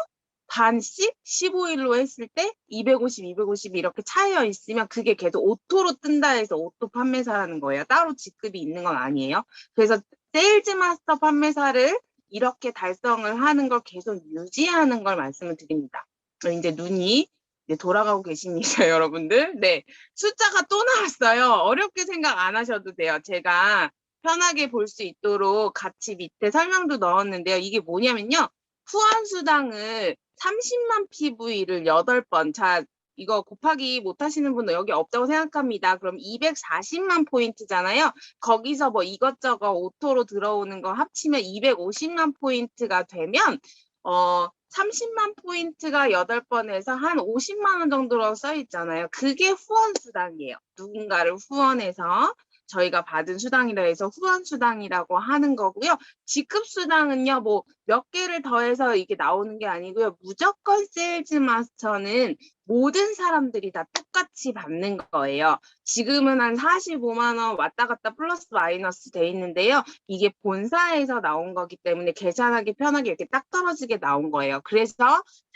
반씩 15일로 했을 때 250, 250 이렇게 차여 있으면 그게 계속 오토로 뜬다 해서 오토 판매사라는 거예요. 따로 직급이 있는 건 아니에요. 그래서 세일즈 마스터 판매사를 이렇게 달성을 하는 걸 계속 유지하는 걸 말씀을 드립니다. 이제 눈이 이제 돌아가고 계십니다, 여러분들. 네. 숫자가 또 나왔어요. 어렵게 생각 안 하셔도 돼요. 제가 편하게 볼 수 있도록 같이 밑에 설명도 넣었는데요. 이게 뭐냐면요. 후원수당을 30만 PV를 8번. 자, 이거 곱하기 못 하시는 분은 여기 없다고 생각합니다. 그럼 240만 포인트잖아요. 거기서 뭐 이것저것 오토로 들어오는 거 합치면 250만 포인트가 되면 30만 포인트가 8번에서 한 50만 원 정도로 써 있잖아요. 그게 후원수당이에요. 누군가를 후원해서 저희가 받은 수당이라 해서 후원수당이라고 하는 거고요. 직급수당은요, 뭐 몇 개를 더해서 이게 나오는 게 아니고요. 무조건 세일즈 마스터는 모든 사람들이 다 똑같이 받는 거예요. 지금은 한 45만 원 왔다 갔다 플러스 마이너스 돼 있는데요. 이게 본사에서 나온 거기 때문에 계산하기 편하게 이렇게 딱 떨어지게 나온 거예요. 그래서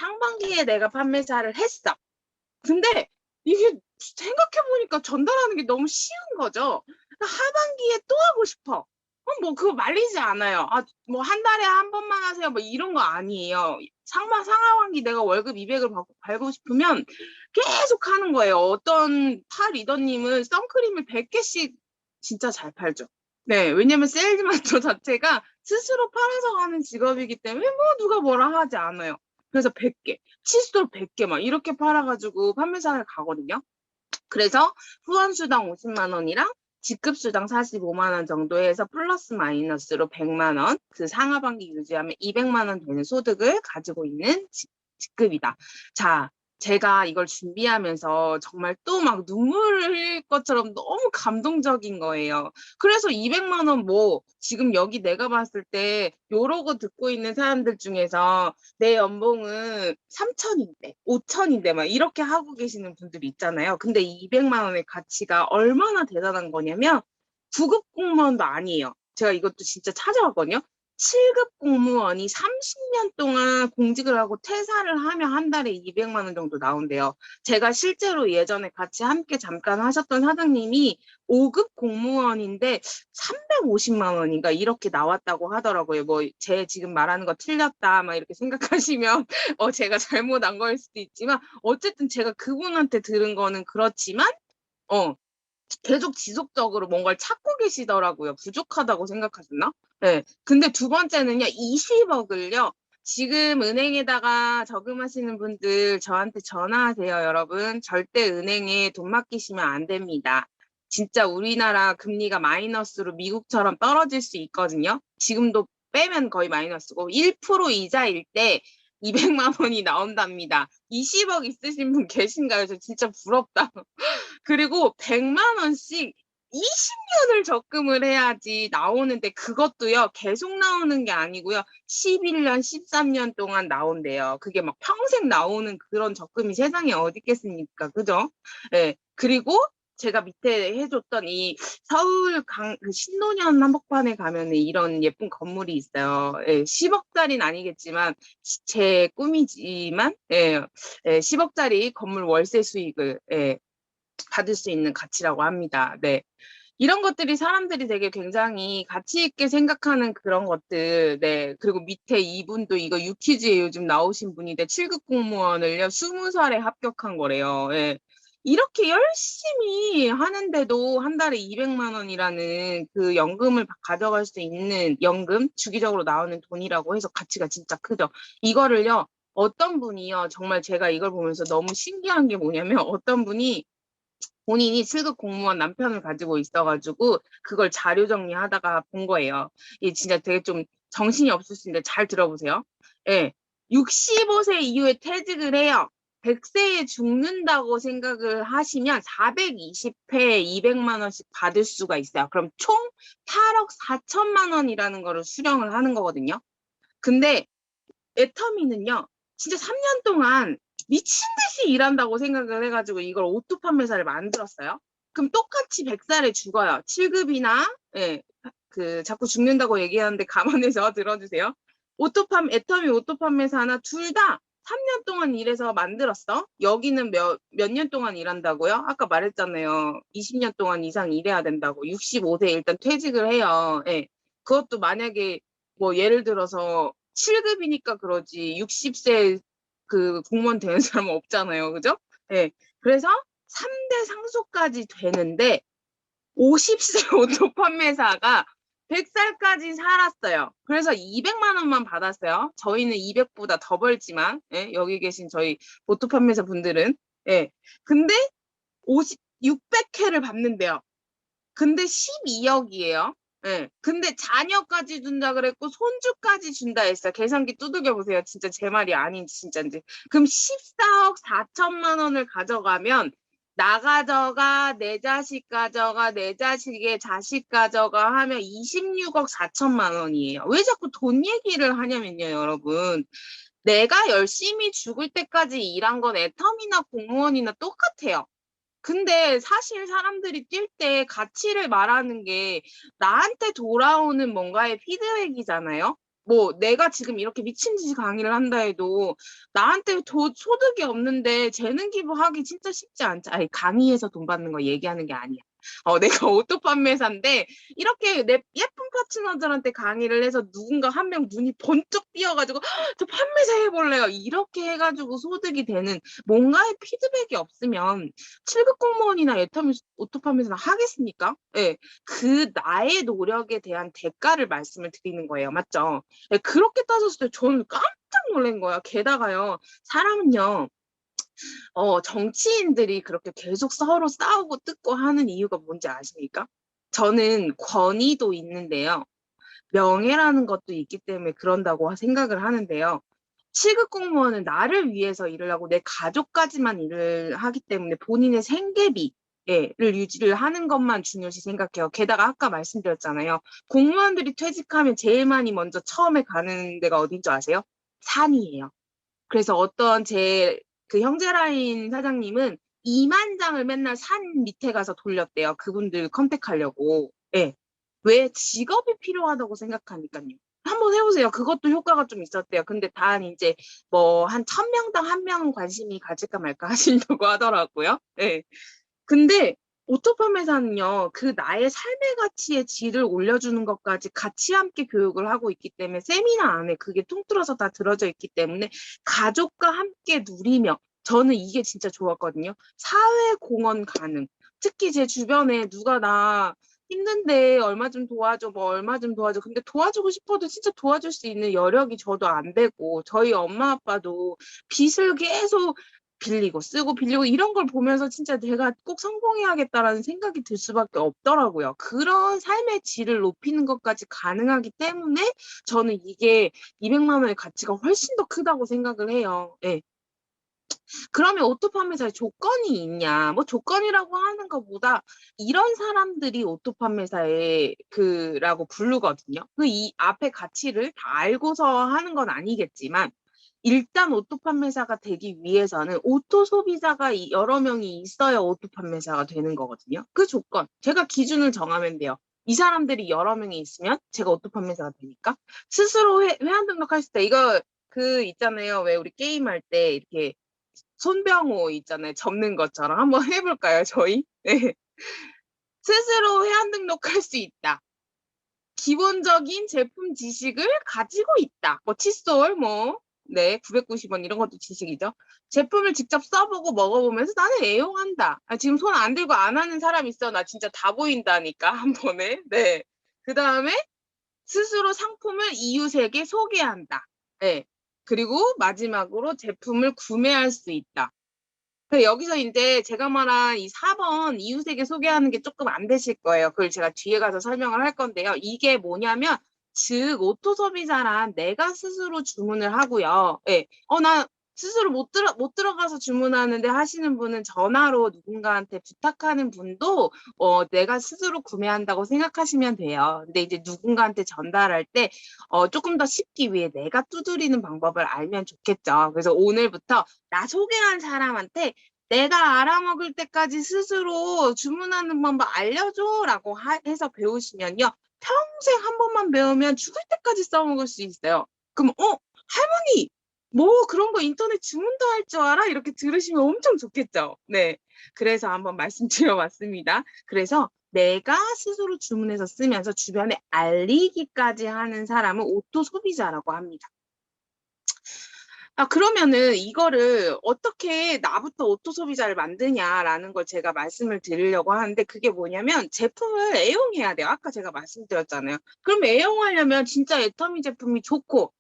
상반기에 내가 판매사를 했어. 근데 이게 생각해보니까 전달하는 게 너무 쉬운 거죠. 하반기에 또 하고 싶어. 뭐 그거 말리지 않아요. 뭐 한 달에 한 번만 하세요. 뭐 이런 거 아니에요. 상하반기 내가 월급 200을 받고 싶으면 계속 하는 거예요. 어떤 파 리더님은 선크림을 100개씩 진짜 잘 팔죠. 네, 왜냐면 세일즈 마스터 자체가 스스로 팔아서 가는 직업이기 때문에 뭐 누가 뭐라 하지 않아요. 그래서 100개, 칫솔 100개 막 이렇게 팔아가지고 판매사를 가거든요. 그래서 후원수당 50만 원이랑 직급수당 45만 원 정도 해서 플러스 마이너스로 100만 원, 그 상하반기 유지하면 200만 원 되는 소득을 가지고 있는 직급이다. 자, 제가 이걸 준비하면서 정말 또 막 눈물을 흘릴 것처럼 너무 감동적인 거예요. 그래서 200만 원 뭐 지금 여기 내가 봤을 때 요러고 듣고 있는 사람들 중에서 내 연봉은 3천인데 5천인데 막 이렇게 하고 계시는 분들이 있잖아요. 근데 200만 원의 가치가 얼마나 대단한 거냐면 9급 공무원도 아니에요. 제가 이것도 진짜 찾아왔거든요. 7급 공무원이 30년 동안 공직을 하고 퇴사를 하면 한 달에 200만 원 정도 나온대요. 제가 실제로 예전에 같이 함께 잠깐 하셨던 사장님이 5급 공무원인데 350만 원인가 이렇게 나왔다고 하더라고요. 뭐 제 지금 말하는 거 틀렸다 막 이렇게 생각하시면 제가 잘못 안 거일 수도 있지만 어쨌든 제가 그분한테 들은 거는 그렇지만 계속 지속적으로 뭔가를 찾고 계시더라고요. 부족하다고 생각하셨나? 네. 근데 두 번째는요, 20억을요, 지금 은행에다가 저금하시는 분들 저한테 전화하세요, 여러분. 절대 은행에 돈 맡기시면 안 됩니다. 진짜 우리나라 금리가 마이너스로 미국처럼 떨어질 수 있거든요. 지금도 빼면 거의 마이너스고 1% 이자일 때 200만 원이 나온답니다. 20억 있으신 분 계신가요? 저 진짜 부럽다. 그리고 100만 원씩 20년을 적금을 해야지 나오는데 그것도요 계속 나오는 게 아니고요 11년 13년 동안 나온대요. 그게 막 평생 나오는 그런 적금이 세상에 어디 있겠습니까? 그죠? 네. 그리고 제가 밑에 해줬던 이 서울 그 신논현 한복판에 가면 이런 예쁜 건물이 있어요. 예, 10억짜리는 아니겠지만 제 꿈이지만 10억짜리 건물 월세 수익을 받을 수 있는 가치라고 합니다. 네. 이런 것들이 사람들이 되게 굉장히 가치 있게 생각하는 그런 것들. 네. 그리고 밑에 이분도 이거 유퀴즈에 요즘 나오신 분인데 7급 공무원을요 20살에 합격한 거래요. 예. 이렇게 열심히 하는데도 한 달에 200만 원이라는 그 연금을 가져갈 수 있는 연금, 주기적으로 나오는 돈이라고 해서 가치가 진짜 크죠. 이거를요, 어떤 분이요, 정말 제가 이걸 보면서 너무 신기한 게 뭐냐면 어떤 분이 본인이 7급 공무원 남편을 가지고 있어가지고 그걸 자료 정리하다가 본 거예요. 이게 진짜 되게 좀 정신이 없을 수 있는데 잘 들어보세요. 예. 65세 이후에 퇴직을 해요. 100세에 죽는다고 생각을 하시면 420회 200만 원씩 받을 수가 있어요. 그럼 총 8억 4천만 원이라는 거를 수령을 하는 거거든요. 근데 애터미는요, 진짜 3년 동안 미친 듯이 일한다고 생각을 해가지고 이걸 오토 판매사를 만들었어요. 그럼 똑같이 100살에 죽어요. 7급이나, 예, 자꾸 죽는다고 얘기하는데 감안해서 들어주세요. 애터미 오토 판매사나 둘 다 3년 동안 일해서 만들었어. 여기는 몇 년 동안 일한다고요? 아까 말했잖아요. 20년 동안 이상 일해야 된다고. 65세 일단 퇴직을 해요. 예. 그것도 만약에 뭐 예를 들어서 7급이니까 그러지 60세 그 공무원 되는 사람은 없잖아요. 그죠? 예. 그래서 3대 상속까지 되는데 50세 오토 판매사가 100살까지 살았어요. 그래서 200만 원만 받았어요. 저희는 200보다 더 벌지만, 예, 여기 계신 저희 오토 판매사 분들은, 예. 근데 600회를 받는데요. 근데 12억이에요. 예. 근데 자녀까지 준다 그랬고 손주까지 준다 했어요. 계산기 두들겨 보세요. 진짜 제 말이 아닌지 진짜인지. 그럼 14억 4천만 원을 가져가면 나 가져가, 내 자식 가져가, 내 자식의 자식 가져가 하면 26억 4천만 원이에요. 왜 자꾸 돈 얘기를 하냐면요, 여러분. 내가 열심히 죽을 때까지 일한 건 애텀이나 공무원이나 똑같아요. 근데 사실 사람들이 뛸 때 가치를 말하는 게 나한테 돌아오는 뭔가의 피드백이잖아요. 뭐 내가 지금 이렇게 미친 듯이 강의를 한다 해도 나한테 소득이 없는데 재능 기부하기 진짜 쉽지 않죠. 아니, 강의에서 돈 받는 거 얘기하는 게 아니야. 내가 오토 판매사인데 이렇게 내 예쁜 파트너들한테 강의를 해서 누군가 한 명 눈이 번쩍 띄어가지고 저 판매사 해볼래요. 이렇게 해가지고 소득이 되는 뭔가의 피드백이 없으면 7급 공무원이나 애터미 오토 판매사나 하겠습니까? 예, 그 나의 노력에 대한 대가를 말씀을 드리는 거예요. 맞죠? 예, 그렇게 따졌을 때 저는 깜짝 놀란 거예요. 게다가요, 사람은요, 정치인들이 그렇게 계속 서로 싸우고 뜯고 하는 이유가 뭔지 아십니까? 저는 권위도 있는데요. 명예라는 것도 있기 때문에 그런다고 생각을 하는데요. 7급 공무원은 나를 위해서 일을 하고 내 가족까지만 일을 하기 때문에 본인의 생계비를 유지를 하는 것만 중요시 생각해요. 게다가 아까 말씀드렸잖아요. 공무원들이 퇴직하면 제일 많이 먼저 처음에 가는 데가 어딘 줄 아세요? 산이에요. 그래서 어떤 제 그 형제라인 사장님은 2만 장을 맨날 산 밑에 가서 돌렸대요. 그분들 컨택하려고. 예. 왜? 직업이 필요하다고 생각하니까요. 한번 해보세요. 그것도 효과가 좀 있었대요. 근데 단 이제 뭐 한 1000명당 1명 관심이 가질까 말까 하신다고 하더라고요. 예. 근데 오토팜에서는요, 그 나의 삶의 가치의 질을 올려주는 것까지 같이 함께 교육을 하고 있기 때문에 세미나 안에 그게 통틀어서 다 들어져 있기 때문에 가족과 함께 누리며 저는 이게 진짜 좋았거든요. 사회 공헌 가능. 특히 제 주변에 누가 나 힘든데 얼마 좀 도와줘, 뭐 얼마 좀 도와줘. 근데 도와주고 싶어도 진짜 도와줄 수 있는 여력이 저도 안 되고 저희 엄마 아빠도 빚을 계속 빌리고 쓰고 빌리고 이런 걸 보면서 진짜 내가 꼭 성공해야겠다라는 생각이 들 수밖에 없더라고요. 그런 삶의 질을 높이는 것까지 가능하기 때문에 저는 이게 200만 원의 가치가 훨씬 더 크다고 생각을 해요. 예. 그러면 오토 판매사에 조건이 있냐? 뭐 조건이라고 하는 것보다 이런 사람들이 오토 판매사에 라고 부르거든요. 이 앞에 가치를 다 알고서 하는 건 아니겠지만 일단 오토 판매사가 되기 위해서는 오토 소비자가 여러 명이 있어야 오토 판매사가 되는 거거든요. 그 조건, 제가 기준을 정하면 돼요. 이 사람들이 여러 명이 있으면 제가 오토 판매사가 되니까 스스로 회원 등록할 때 이거 있잖아요. 왜 우리 게임할 때 이렇게 손병호 있잖아요. 접는 것처럼 한번 해볼까요, 저희? 네. 스스로 회원 등록할 수 있다. 기본적인 제품 지식을 가지고 있다. 뭐 칫솔, 네, 990원 이런 것도 지식이죠. 제품을 직접 써보고 먹어보면서 나는 애용한다. 지금 손 안 들고 안 하는 사람 있어. 나 진짜 다 보인다니까, 한 번에. 네. 그 다음에 스스로 상품을 이웃에게 소개한다. 네. 그리고 마지막으로 제품을 구매할 수 있다. 여기서 이제 제가 말한 이 4번 이웃에게 소개하는 게 조금 안 되실 거예요. 그걸 제가 뒤에 가서 설명을 할 건데요. 이게 뭐냐면 즉 오토 소비자란 내가 스스로 주문을 하고요. 예. 나 스스로 못 들어가서 주문하는데 하시는 분은 전화로 누군가한테 부탁하는 분도 내가 스스로 구매한다고 생각하시면 돼요. 근데 이제 누군가한테 전달할 때 조금 더 쉽기 위해 내가 두드리는 방법을 알면 좋겠죠. 그래서 오늘부터 나 소개한 사람한테 내가 알아먹을 때까지 스스로 주문하는 방법 알려줘라고 해서 배우시면요. 평생 한 번만 배우면 죽을 때까지 써먹을 수 있어요. 그럼 할머니 뭐 그런 거 인터넷 주문도 할 줄 알아? 이렇게 들으시면 엄청 좋겠죠. 네. 그래서 한번 말씀드려봤습니다. 그래서 내가 스스로 주문해서 쓰면서 주변에 알리기까지 하는 사람은 오토 소비자라고 합니다. 그러면은 이거를 어떻게 나부터 오토 소비자를 만드냐라는 걸 제가 말씀을 드리려고 하는데 그게 뭐냐면 제품을 애용해야 돼요. 아까 제가 말씀드렸잖아요. 그럼 애용하려면 진짜 애터미 제품이 좋고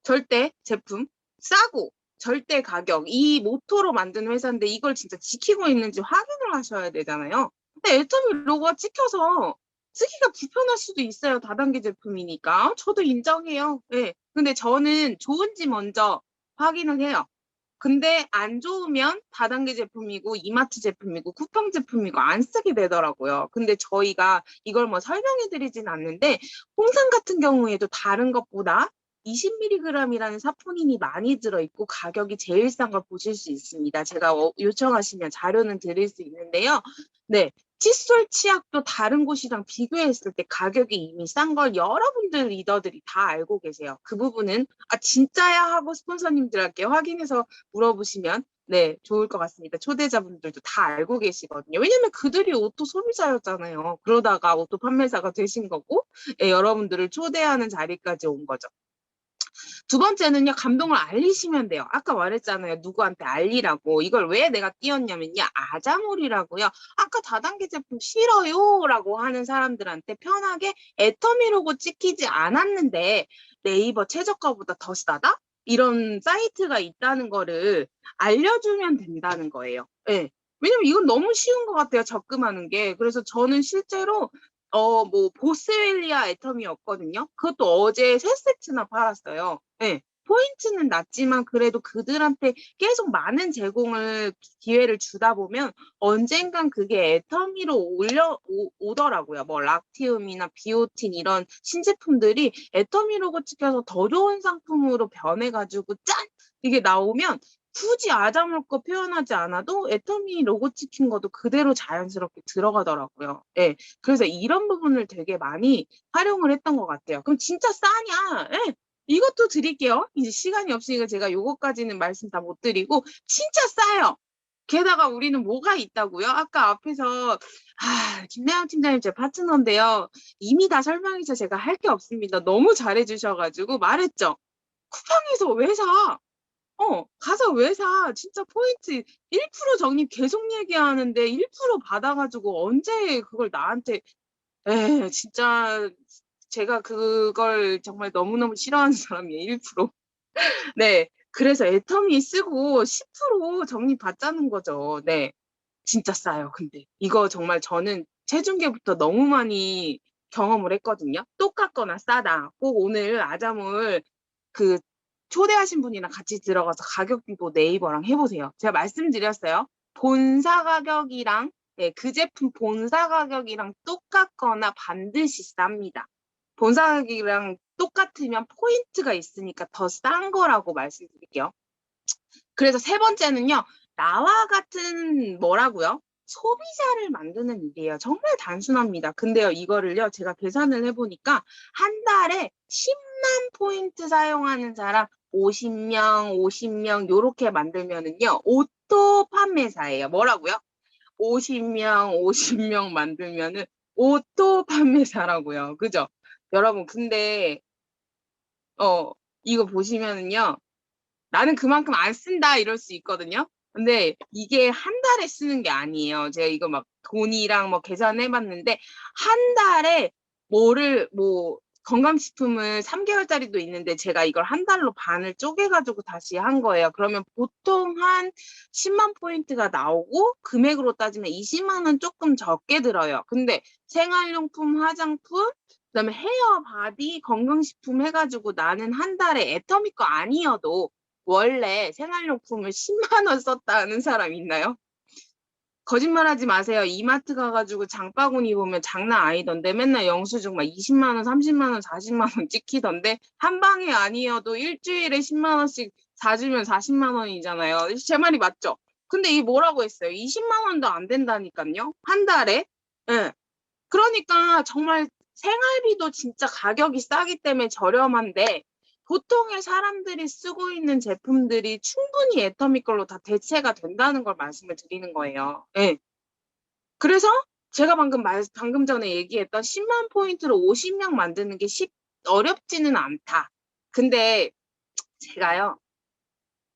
절대 제품 싸고 절대 가격 이 모토로 만든 회사인데 이걸 진짜 지키고 있는지 확인을 하셔야 되잖아요. 근데 애터미 로고가 찍혀서 쓰기가 불편할 수도 있어요. 다단계 제품이니까. 저도 인정해요. 네. 근데 저는 좋은지 먼저 확인을 해요. 근데 안 좋으면 다단계 제품이고 이마트 제품이고 쿠팡 제품이고 안 쓰게 되더라고요. 근데 저희가 이걸 뭐 설명해 드리진 않는데 홍삼 같은 경우에도 다른 것보다 20mg이라는 사포닌이 많이 들어있고 가격이 제일 싼 걸 보실 수 있습니다. 제가 요청하시면 자료는 드릴 수 있는데요. 네, 칫솔 치약도 다른 곳이랑 비교했을 때 가격이 이미 싼 걸 여러분들 리더들이 다 알고 계세요. 그 부분은 진짜야 하고 스폰서님들께 확인해서 물어보시면 네, 좋을 것 같습니다. 초대자분들도 다 알고 계시거든요. 왜냐면 그들이 오토 소비자였잖아요. 그러다가 오토 판매사가 되신 거고 여러분들을 초대하는 자리까지 온 거죠. 두 번째는요, 감동을 알리시면 돼요. 아까 말했잖아요. 누구한테 알리라고. 이걸 왜 내가 띄웠냐면요. 아자몰이라고요. 아까 다단계 제품 싫어요. 라고 하는 사람들한테 편하게 애터미 로고 찍히지 않았는데 네이버 최저가보다 더 싸다? 이런 사이트가 있다는 거를 알려주면 된다는 거예요. 네. 왜냐면 이건 너무 쉬운 것 같아요. 접근하는 게. 그래서 저는 실제로 뭐 보스웰리아 애터미였거든요. 그것도 어제 3세트나 팔았어요. 네. 포인트는 낮지만 그래도 그들한테 계속 많은 제공을 기회를 주다 보면 언젠간 그게 애터미로 오더라고요. 뭐 락티움이나 비오틴 이런 신제품들이 애터미 로고 찍혀서 더 좋은 상품으로 변해가지고 짠! 이게 나오면 굳이 아자몰 거 표현하지 않아도 애터미 로고 찍힌 것도 그대로 자연스럽게 들어가더라고요. 예. 그래서 이런 부분을 되게 많이 활용을 했던 것 같아요. 그럼 진짜 싸냐? 예. 이것도 드릴게요. 이제 시간이 없으니까 제가 요거까지는 말씀 다 못 드리고 진짜 싸요. 게다가 우리는 뭐가 있다고요? 아까 앞에서 김나영 팀장님 제 파트너인데요. 이미 다 설명해서 제가 할 게 없습니다. 너무 잘해주셔가지고 말했죠. 쿠팡에서 왜 사? 가서 왜 사? 진짜 포인트 1% 적립 계속 얘기하는데 1% 받아가지고 언제 그걸 나한테 진짜 제가 그걸 정말 너무너무 싫어하는 사람이에요. 1%. 네. 그래서 애터미 쓰고 10% 적립 받자는 거죠. 네. 진짜 싸요. 근데 이거 정말 저는 체중계부터 너무 많이 경험을 했거든요. 똑같거나 싸다. 꼭 오늘 아자몰 그 초대하신 분이랑 같이 들어가서 가격 비교 네이버랑 해보세요. 제가 말씀드렸어요. 본사 가격이랑 그 제품 본사 가격이랑 똑같거나 반드시 쌉니다. 본사 가격이랑 똑같으면 포인트가 있으니까 더 싼 거라고 말씀드릴게요. 그래서 세 번째는요. 나와 같은 뭐라고요? 소비자를 만드는 일이에요. 정말 단순합니다. 근데요, 이거를요, 제가 계산을 해보니까 한 달에 10만 포인트 사용하는 사람 50명 요렇게 만들면은요, 오토 판매사예요. 뭐라고요? 50명 만들면은 오토 판매사라고요. 그죠? 여러분, 근데, 이거 보시면은요, 나는 그만큼 안 쓴다 이럴 수 있거든요. 근데 이게 한 달에 쓰는 게 아니에요. 제가 이거 막 돈이랑 뭐 계산해봤는데 한 달에 건강식품을 3개월짜리도 있는데 제가 이걸 한 달로 반을 쪼개가지고 다시 한 거예요. 그러면 보통 한 10만 포인트가 나오고 금액으로 따지면 20만 원 조금 적게 들어요. 근데 생활용품, 화장품, 그다음에 헤어, 바디, 건강식품 해가지고 나는 한 달에 애터미 거 아니어도 원래 생활용품을 10만 원 썼다는 사람 있나요? 거짓말하지 마세요. 이마트 가가지고 장바구니 보면 장난 아니던데 맨날 영수증 막 20만 원, 30만 원, 40만 원 찍히던데 한 방에 아니어도 일주일에 10만 원씩 사주면 40만 원이잖아요. 제 말이 맞죠? 근데 이 뭐라고 했어요? 20만 원도 안 된다니까요. 한 달에. 예. 그러니까 정말 생활비도 진짜 가격이 싸기 때문에 저렴한데 보통의 사람들이 쓰고 있는 제품들이 충분히 애터미 걸로 다 대체가 된다는 걸 말씀을 드리는 거예요. 예. 그래서 제가 방금 전에 얘기했던 10만 포인트로 50명 만드는 게 어렵지는 않다. 근데 제가요,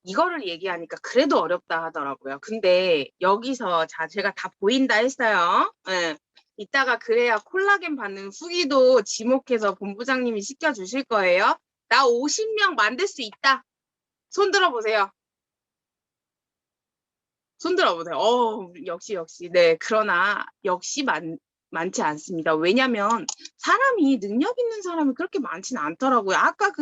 이거를 얘기하니까 그래도 어렵다 하더라고요. 근데 여기서 제가 다 보인다 했어요. 예. 이따가 그래야 콜라겐 받는 후기도 지목해서 본부장님이 시켜주실 거예요. 나 50명 만들 수 있다. 손 들어보세요. 손 들어보세요. 역시. 네, 그러나 역시 많지 않습니다. 왜냐면 사람이 능력 있는 사람이 그렇게 많지는 않더라고요. 아까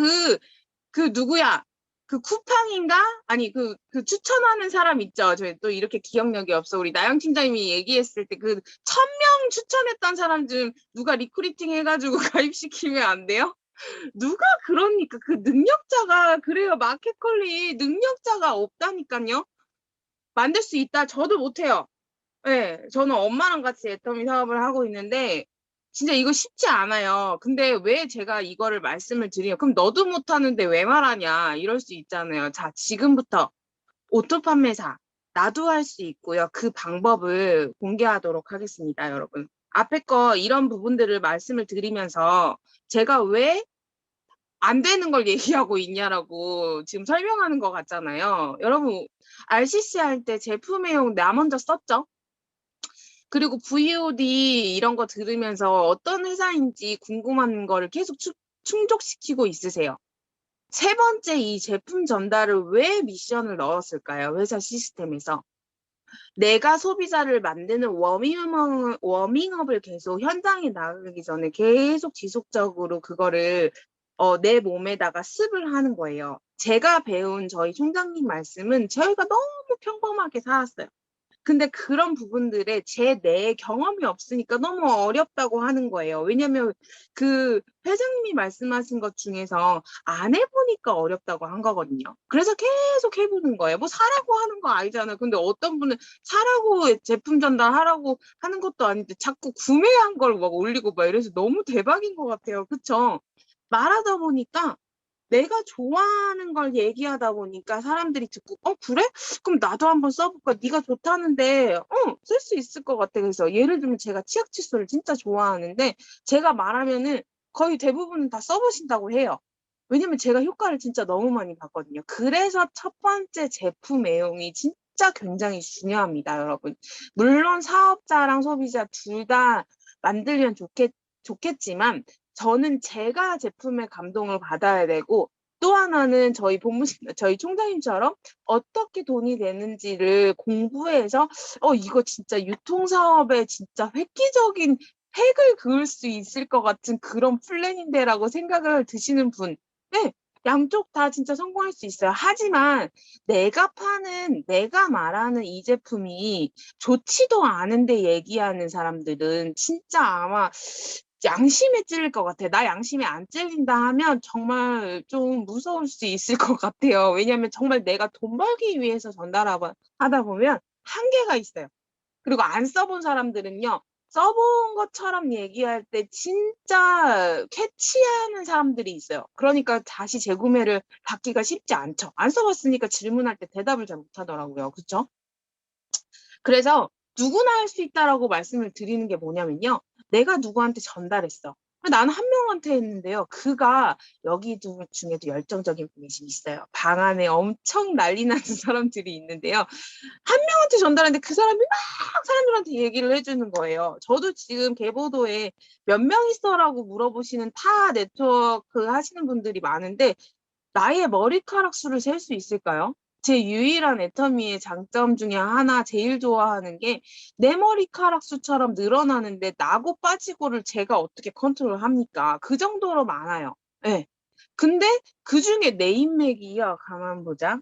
누구야? 그 쿠팡인가? 아니, 그 추천하는 사람 있죠? 저희 또 이렇게 기억력이 없어. 우리 나영 팀장님이 얘기했을 때 1000명 추천했던 사람 중 누가 리크루팅 해가지고 가입시키면 안 돼요? 누가 그러니까 그 능력자가 그래요. 마켓컬리 능력자가 없다니까요. 만들 수 있다. 저도 못해요. 네, 저는 엄마랑 같이 애터미 사업을 하고 있는데 진짜 이거 쉽지 않아요. 근데 왜 제가 이거를 말씀을 드려요? 그럼 너도 못하는데 왜 말하냐? 이럴 수 있잖아요. 자, 지금부터 오토 판매사 나도 할 수 있고요. 그 방법을 공개하도록 하겠습니다, 여러분. 앞에 거 이런 부분들을 말씀을 드리면서 제가 왜 안 되는 걸 얘기하고 있냐라고 지금 설명하는 것 같잖아요. 여러분, RCC 할 때 제품 내용 나 먼저 썼죠? 그리고 VOD 이런 거 들으면서 어떤 회사인지 궁금한 거를 계속 충족시키고 있으세요. 세 번째, 이 제품 전달을 왜 미션을 넣었을까요? 회사 시스템에서. 내가 소비자를 만드는 워밍업을 계속 현장에 나가기 전에 계속 지속적으로 그거를 내 몸에다가 습을 하는 거예요. 제가 배운 저희 총장님 말씀은 저희가 너무 평범하게 살았어요. 근데 그런 부분들에 내 경험이 없으니까 너무 어렵다고 하는 거예요. 왜냐면 그 회장님이 말씀하신 것 중에서 안 해보니까 어렵다고 한 거거든요. 그래서 계속 해보는 거예요. 뭐 사라고 하는 거 아니잖아요. 근데 어떤 분은 사라고 제품 전달하라고 하는 것도 아닌데 자꾸 구매한 걸 막 올리고 막 이래서 너무 대박인 것 같아요. 그쵸? 말하다 보니까 내가 좋아하는 걸 얘기하다 보니까 사람들이 듣고 그래? 그럼 나도 한번 써볼까? 네가 좋다는데 쓸 수 있을 것 같아. 그래서 예를 들면 제가 치약 칫솔을 진짜 좋아하는데 제가 말하면은 거의 대부분은 다 써보신다고 해요. 왜냐면 제가 효과를 진짜 너무 많이 봤거든요. 그래서 첫 번째 제품 내용이 진짜 굉장히 중요합니다, 여러분. 물론 사업자랑 소비자 둘 다 만들면 좋겠지만 저는 제가 제품에 감동을 받아야 되고 또 하나는 저희 총장님처럼 어떻게 돈이 되는지를 공부해서 이거 진짜 유통사업에 진짜 획기적인 획을 그을 수 있을 것 같은 그런 플랜인데라고 생각을 드시는 분, 네, 양쪽 다 진짜 성공할 수 있어요. 하지만 내가 말하는 이 제품이 좋지도 않은데 얘기하는 사람들은 진짜 아마 양심에 찔릴 것 같아요. 나 양심에 안 찔린다 하면 정말 좀 무서울 수 있을 것 같아요. 왜냐하면 정말 내가 돈 벌기 위해서 하다 보면 한계가 있어요. 그리고 안 써본 사람들은요. 써본 것처럼 얘기할 때 진짜 캐치하는 사람들이 있어요. 그러니까 다시 재구매를 받기가 쉽지 않죠. 안 써봤으니까 질문할 때 대답을 잘 못하더라고요. 그렇죠? 그래서 누구나 할 수 있다라고 말씀을 드리는 게 뭐냐면요. 내가 누구한테 전달했어. 나는 한 명한테 했는데요. 그가 여기 중에도 열정적인 분이 있어요. 방 안에 엄청 난리 나는 사람들이 있는데요. 한 명한테 전달했는데 그 사람이 막 사람들한테 얘기를 해주는 거예요. 저도 지금 개보도에 몇 명 있어라고 물어보시는 타 네트워크 하시는 분들이 많은데 나의 머리카락 수를 셀 수 있을까요? 제 유일한 애터미의 장점 중에 하나 제일 좋아하는 게 내 머리카락 수처럼 늘어나는데 나고 빠지고를 제가 어떻게 컨트롤합니까? 그 정도로 많아요. 예. 근데 그중에 내 인맥이요. 가만 보자.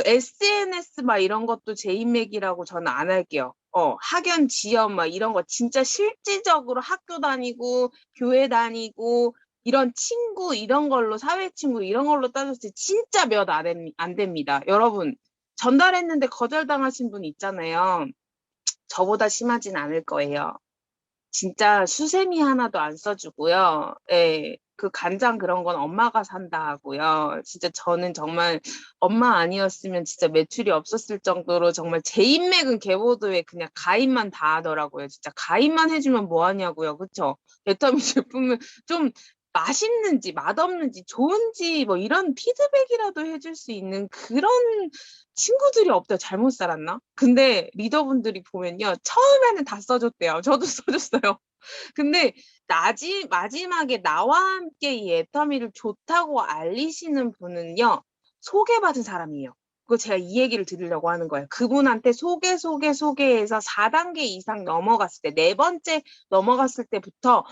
SNS 막 이런 것도 제 인맥이라고 저는 안 할게요. 학연, 지연 막 이런 거 진짜 실질적으로 학교 다니고 교회 다니고 이런 친구 이런 걸로 사회 친구 이런 걸로 따졌을 때 진짜 몇 안 됩니다. 여러분 전달했는데 거절당하신 분 있잖아요. 저보다 심하진 않을 거예요. 진짜 수세미 하나도 안 써주고요. 예, 그 간장 그런 건 엄마가 산다 하고요. 진짜 저는 정말 엄마 아니었으면 진짜 매출이 없었을 정도로 정말 제 인맥은 개보도에 그냥 가입만 다 하더라고요. 진짜 가입만 해주면 뭐 하냐고요. 그쵸? 애터미 제품을 좀 맛있는지 맛없는지 좋은지 뭐 이런 피드백이라도 해줄 수 있는 그런 친구들이 없대요. 잘못 살았나? 근데 리더분들이 보면요. 처음에는 다 써줬대요. 저도 써줬어요. 근데 마지막에 나와 함께 이 애터미를 좋다고 알리시는 분은요. 소개받은 사람이에요. 그거 제가 이 얘기를 드리려고 하는 거예요. 그분한테 소개해서 4단계 이상 넘어갔을 때, 네 번째 넘어갔을 때부터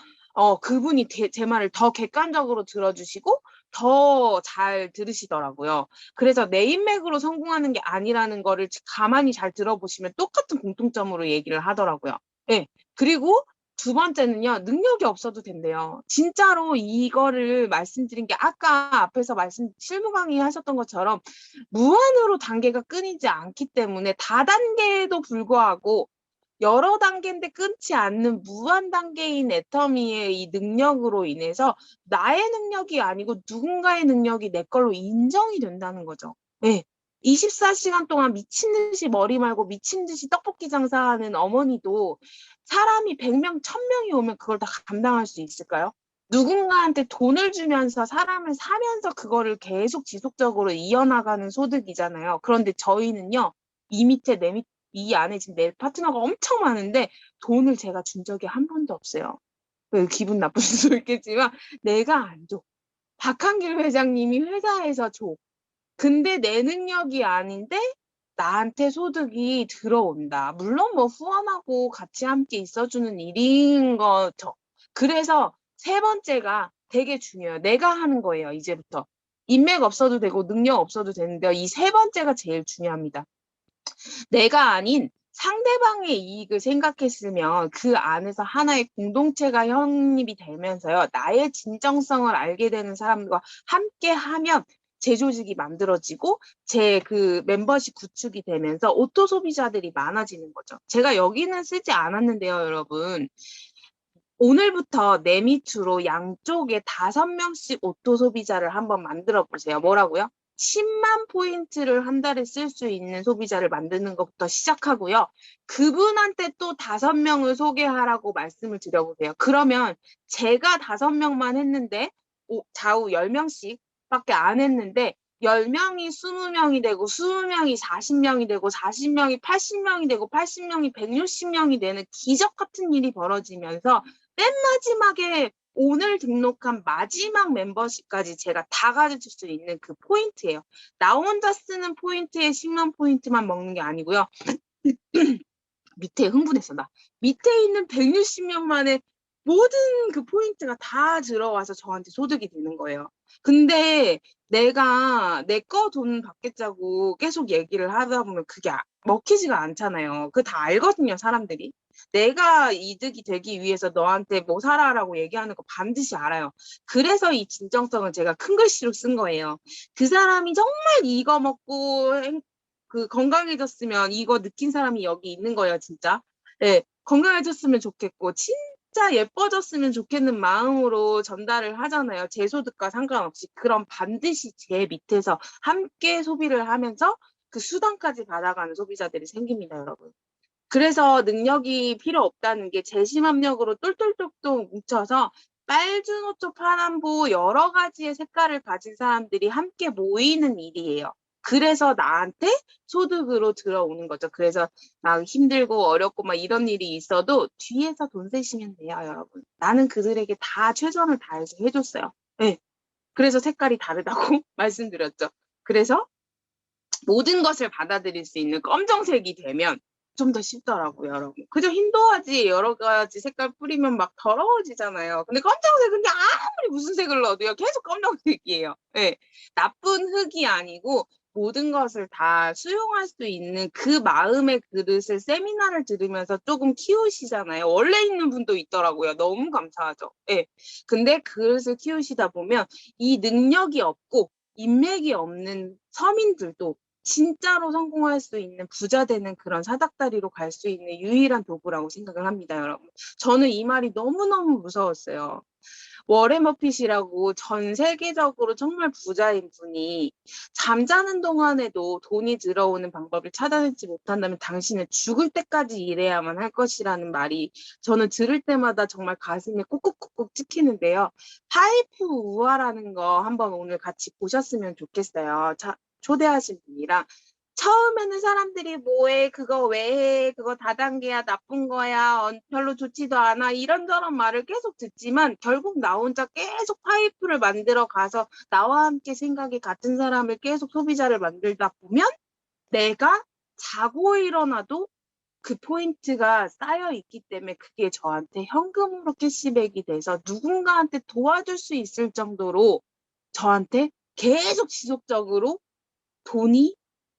그분이 제 말을 더 객관적으로 들어주시고 더 잘 들으시더라고요. 그래서 내 인맥으로 성공하는 게 아니라는 거를 가만히 잘 들어보시면 똑같은 공통점으로 얘기를 하더라고요. 네. 그리고 두 번째는요, 능력이 없어도 된대요. 진짜로 이거를 말씀드린 게 아까 앞에서 실무 강의 하셨던 것처럼 무한으로 단계가 끊이지 않기 때문에 다단계에도 불구하고 여러 단계인데 끊지 않는 무한 단계인 애터미의 이 능력으로 인해서 나의 능력이 아니고 누군가의 능력이 내 걸로 인정이 된다는 거죠. 네. 24시간 동안 미친 듯이 머리 말고 미친 듯이 떡볶이 장사하는 어머니도 사람이 100명, 1000명이 오면 그걸 다 감당할 수 있을까요? 누군가한테 돈을 주면서 사람을 사면서 그거를 계속 지속적으로 이어나가는 소득이잖아요. 그런데 저희는요, 이 밑에 이 안에 지금 내 파트너가 엄청 많은데 돈을 제가 준 적이 한 번도 없어요. 기분 나쁠 수도 있겠지만 내가 안 줘. 박한길 회장님이 회사에서 줘. 근데 내 능력이 아닌데 나한테 소득이 들어온다. 물론 뭐 후원하고 같이 함께 있어주는 일인 거죠. 그래서 세 번째가 되게 중요해요. 내가 하는 거예요, 이제부터. 인맥 없어도 되고 능력 없어도 되는데요. 이 세 번째가 제일 중요합니다. 내가 아닌 상대방의 이익을 생각했으면 그 안에서 하나의 공동체가 형립이 되면서요. 나의 진정성을 알게 되는 사람과 함께 하면 제 조직이 만들어지고 제 그 멤버십 구축이 되면서 오토 소비자들이 많아지는 거죠. 제가 여기는 쓰지 않았는데요, 여러분. 오늘부터 내 밑으로 양쪽에 5명씩 오토 소비자를 한번 만들어 보세요. 뭐라고요? 10만 포인트를 한 달에 쓸 수 있는 소비자를 만드는 것부터 시작하고요. 그분한테 또 5명을 소개하라고 말씀을 드려보세요. 그러면 제가 5명만 했는데 좌우 10명씩 밖에 안 했는데 10명이 20명이 되고 20명이 40명이 되고 40명이 80명이 되고 80명이 160명이 되는 기적 같은 일이 벌어지면서 맨 마지막에 오늘 등록한 마지막 멤버십까지 제가 다 가르칠 수 있는 그 포인트예요. 나 혼자 쓰는 포인트에 10만 포인트만 먹는 게 아니고요. 밑에 흥분했어, 나. 밑에 있는 160명만의 모든 그 포인트가 다 들어와서 저한테 소득이 되는 거예요. 근데 내가 내 거 돈 받겠다고 계속 얘기를 하다 보면 그게 먹히지가 않잖아요. 그거 다 알거든요, 사람들이. 내가 이득이 되기 위해서 너한테 뭐 사라라고 얘기하는 거 반드시 알아요. 그래서 이 진정성을 제가 큰 글씨로 쓴 거예요. 그 사람이 정말 이거 먹고 건강해졌으면 이거 느낀 사람이 여기 있는 거예요, 진짜. 네, 건강해졌으면 좋겠고 진짜 예뻐졌으면 좋겠는 마음으로 전달을 하잖아요. 제 소득과 상관없이. 그럼 반드시 제 밑에서 함께 소비를 하면서 그 수당까지 받아가는 소비자들이 생깁니다, 여러분. 그래서 능력이 필요 없다는 게 재심합력으로 똘똘똘똘 뭉쳐서 빨주노초 파란보 여러 가지의 색깔을 가진 사람들이 함께 모이는 일이에요. 그래서 나한테 소득으로 들어오는 거죠. 그래서 막 힘들고 어렵고 막 이런 일이 있어도 뒤에서 돈 세시면 돼요, 여러분. 나는 그들에게 다 최선을 다해서 해줬어요. 네. 그래서 색깔이 다르다고 말씀드렸죠. 그래서 모든 것을 받아들일 수 있는 검정색이 되면 좀 더 쉽더라고요, 여러분. 그저 흰도화지 여러 가지 색깔 뿌리면 막 더러워지잖아요. 근데 검정색은 그냥 아무리 무슨 색을 넣어도요, 계속 검정색이에요. 예. 나쁜 흙이 아니고 모든 것을 다 수용할 수 있는 그 마음의 그릇을 세미나를 들으면서 조금 키우시잖아요. 원래 있는 분도 있더라고요. 너무 감사하죠. 예. 근데 그릇을 키우시다 보면 이 능력이 없고 인맥이 없는 서민들도 진짜로 성공할 수 있는 부자 되는 그런 사닥다리로 갈 수 있는 유일한 도구라고 생각을 합니다, 여러분. 저는 이 말이 너무너무 무서웠어요. 워렌 버핏이라고 전 세계적으로 정말 부자인 분이 잠자는 동안에도 돈이 들어오는 방법을 찾아내지 못한다면 당신은 죽을 때까지 일해야만 할 것이라는 말이 저는 들을 때마다 정말 가슴에 꾹꾹꾹꾹 찍히는데요. 파이프 우화라는 거 한번 오늘 같이 보셨으면 좋겠어요. 초대하신 분이랑 처음에는 사람들이 뭐해 그거 왜 해 그거 다단계야 나쁜 거야 별로 좋지도 않아 이런저런 말을 계속 듣지만 결국 나 혼자 계속 파이프를 만들어 가서 나와 함께 생각이 같은 사람을 계속 소비자를 만들다 보면 내가 자고 일어나도 그 포인트가 쌓여 있기 때문에 그게 저한테 현금으로 캐시백이 돼서 누군가한테 도와줄 수 있을 정도로 저한테 계속 지속적으로 돈이